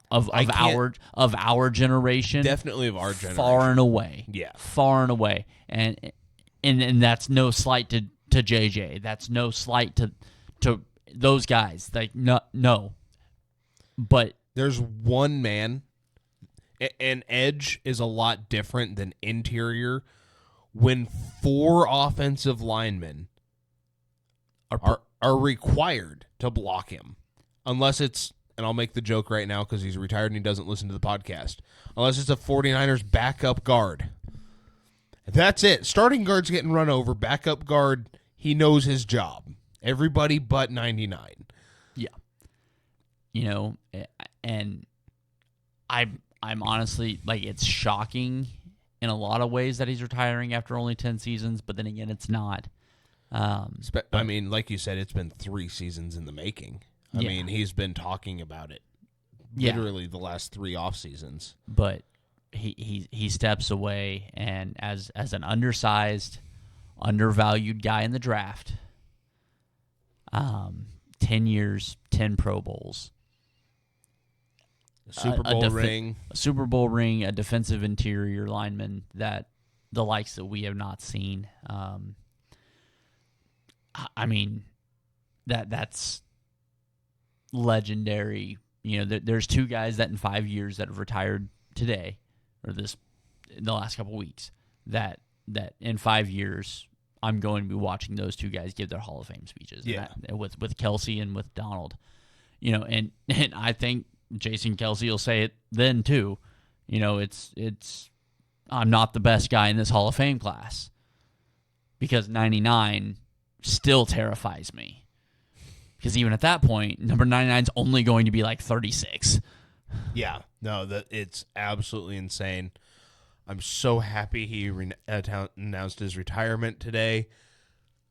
Of our generation, Definitely of our generation. far and away. Yeah. Far and away. And that's no slight to JJ. That's no slight to those guys. Like no. But There's one man, and edge is a lot different than interior. When 4 offensive linemen are required to block him, unless it's, and I'll make the joke right now because he's retired and he doesn't listen to the podcast, unless it's a 49ers backup guard. That's it. Starting guard's getting run over. Backup guard, he knows his job. Everybody but 99. yeah. And I'm honestly, like, it's shocking in a lot of ways that he's retiring after only 10 seasons, but then again, it's not. I mean, like you said, it's been 3 seasons in the making. I Yeah. mean, he's been talking about it Yeah. literally the last 3 off seasons. But he steps away, and as an undersized, undervalued guy in the draft, 10 years, 10 Pro Bowls. A Super Bowl ring. A Super Bowl ring, a defensive interior lineman that the likes that we have not seen. I mean, that's legendary. There's two guys that in 5 years that have retired today, or in the last couple of weeks, that in 5 years I'm going to be watching those two guys give their Hall of Fame speeches. Yeah. With Kelsey and with Donald, and I think Jason Kelsey will say it then too. It's I'm not the best guy in this Hall of Fame class because 99 still terrifies me. Because even at that point, number 99 is only going to be like 36. Yeah, no, it's absolutely insane. I'm so happy he announced his retirement today.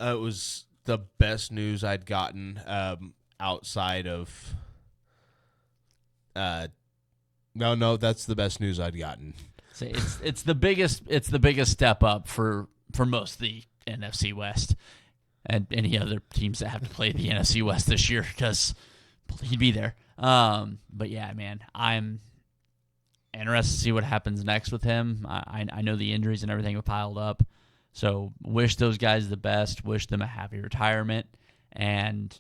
It was the best news I'd gotten outside of. No, that's the best news I'd gotten. So it's the biggest step up for most of the NFC West and any other teams that have to play the NFC West this year because he'd be there. But yeah, man, I'm interested to see what happens next with him. I know the injuries and everything have piled up, so wish those guys the best. Wish them a happy retirement, and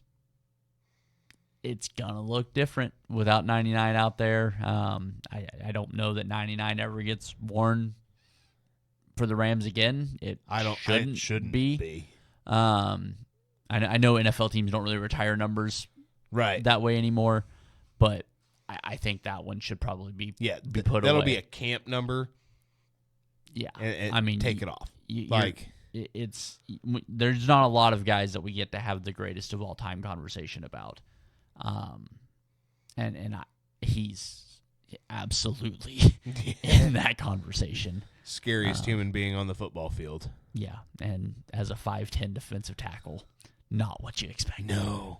it's gonna look different without 99 out there. I don't know that 99 ever gets worn for the Rams again. It shouldn't be. I know NFL teams don't really retire numbers that way anymore, but I think that one should probably be put away. That'll be a camp number. Yeah, and take it off. There's not a lot of guys that we get to have the greatest of all time conversation about, he's absolutely in that conversation. Scariest human being on the football field. Yeah, and as a 5'10" defensive tackle, not what you expect. No.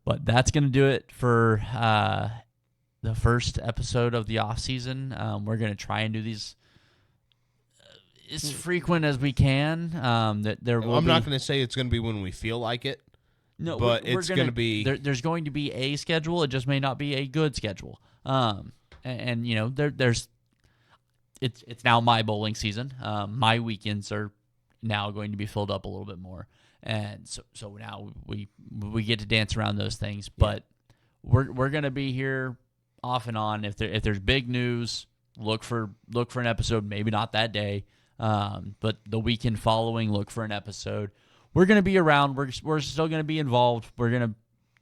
But that's going to do it for the first episode of the offseason. We're going to try and do these as frequent as we can. I'm not going to say it's going to be when we feel like it. No, but it's going to be. There's going to be a schedule. It just may not be a good schedule. There's. It's now my bowling season. My weekends are now going to be filled up a little bit more, and so now we get to dance around those things. But we're gonna be here off and on. If there's big news, look for an episode. Maybe not that day, but the weekend following, look for an episode. We're gonna be around. We're still gonna be involved. We're gonna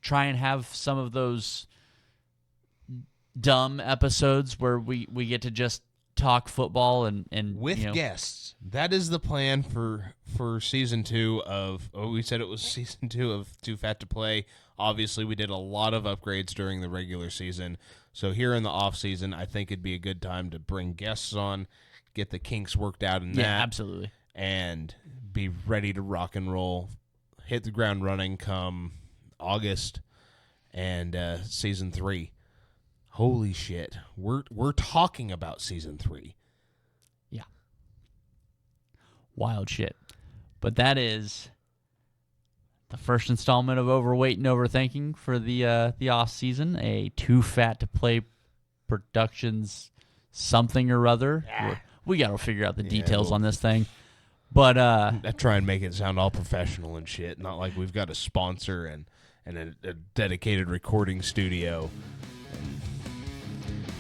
try and have some of those dumb episodes where we get to just talk football and with guests. That is the plan for season 2 of. We said it was season 2 of Too Fat to Play. Obviously, we did a lot of upgrades during the regular season. So here in the off season, I think it'd be a good time to bring guests on, get the kinks worked out in that. Yeah, absolutely. And be ready to rock and roll, hit the ground running come August and season 3. Holy shit. We're talking about season 3. Yeah. Wild shit. But that is the first installment of Overweight and Overthinking for the off season. A Too Fat to Play Productions something or other. We got to figure out the details on this thing. But I try and make it sound all professional and shit. Not like we've got a sponsor and a dedicated recording studio.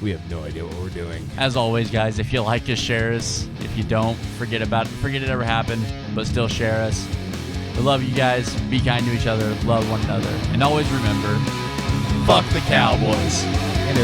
We have no idea what we're doing. As always, guys, if you like us, share us. If you don't, forget about it. Forget it ever happened, but still share us. We love you guys. Be kind to each other. Love one another. And always remember, fuck the Cowboys. And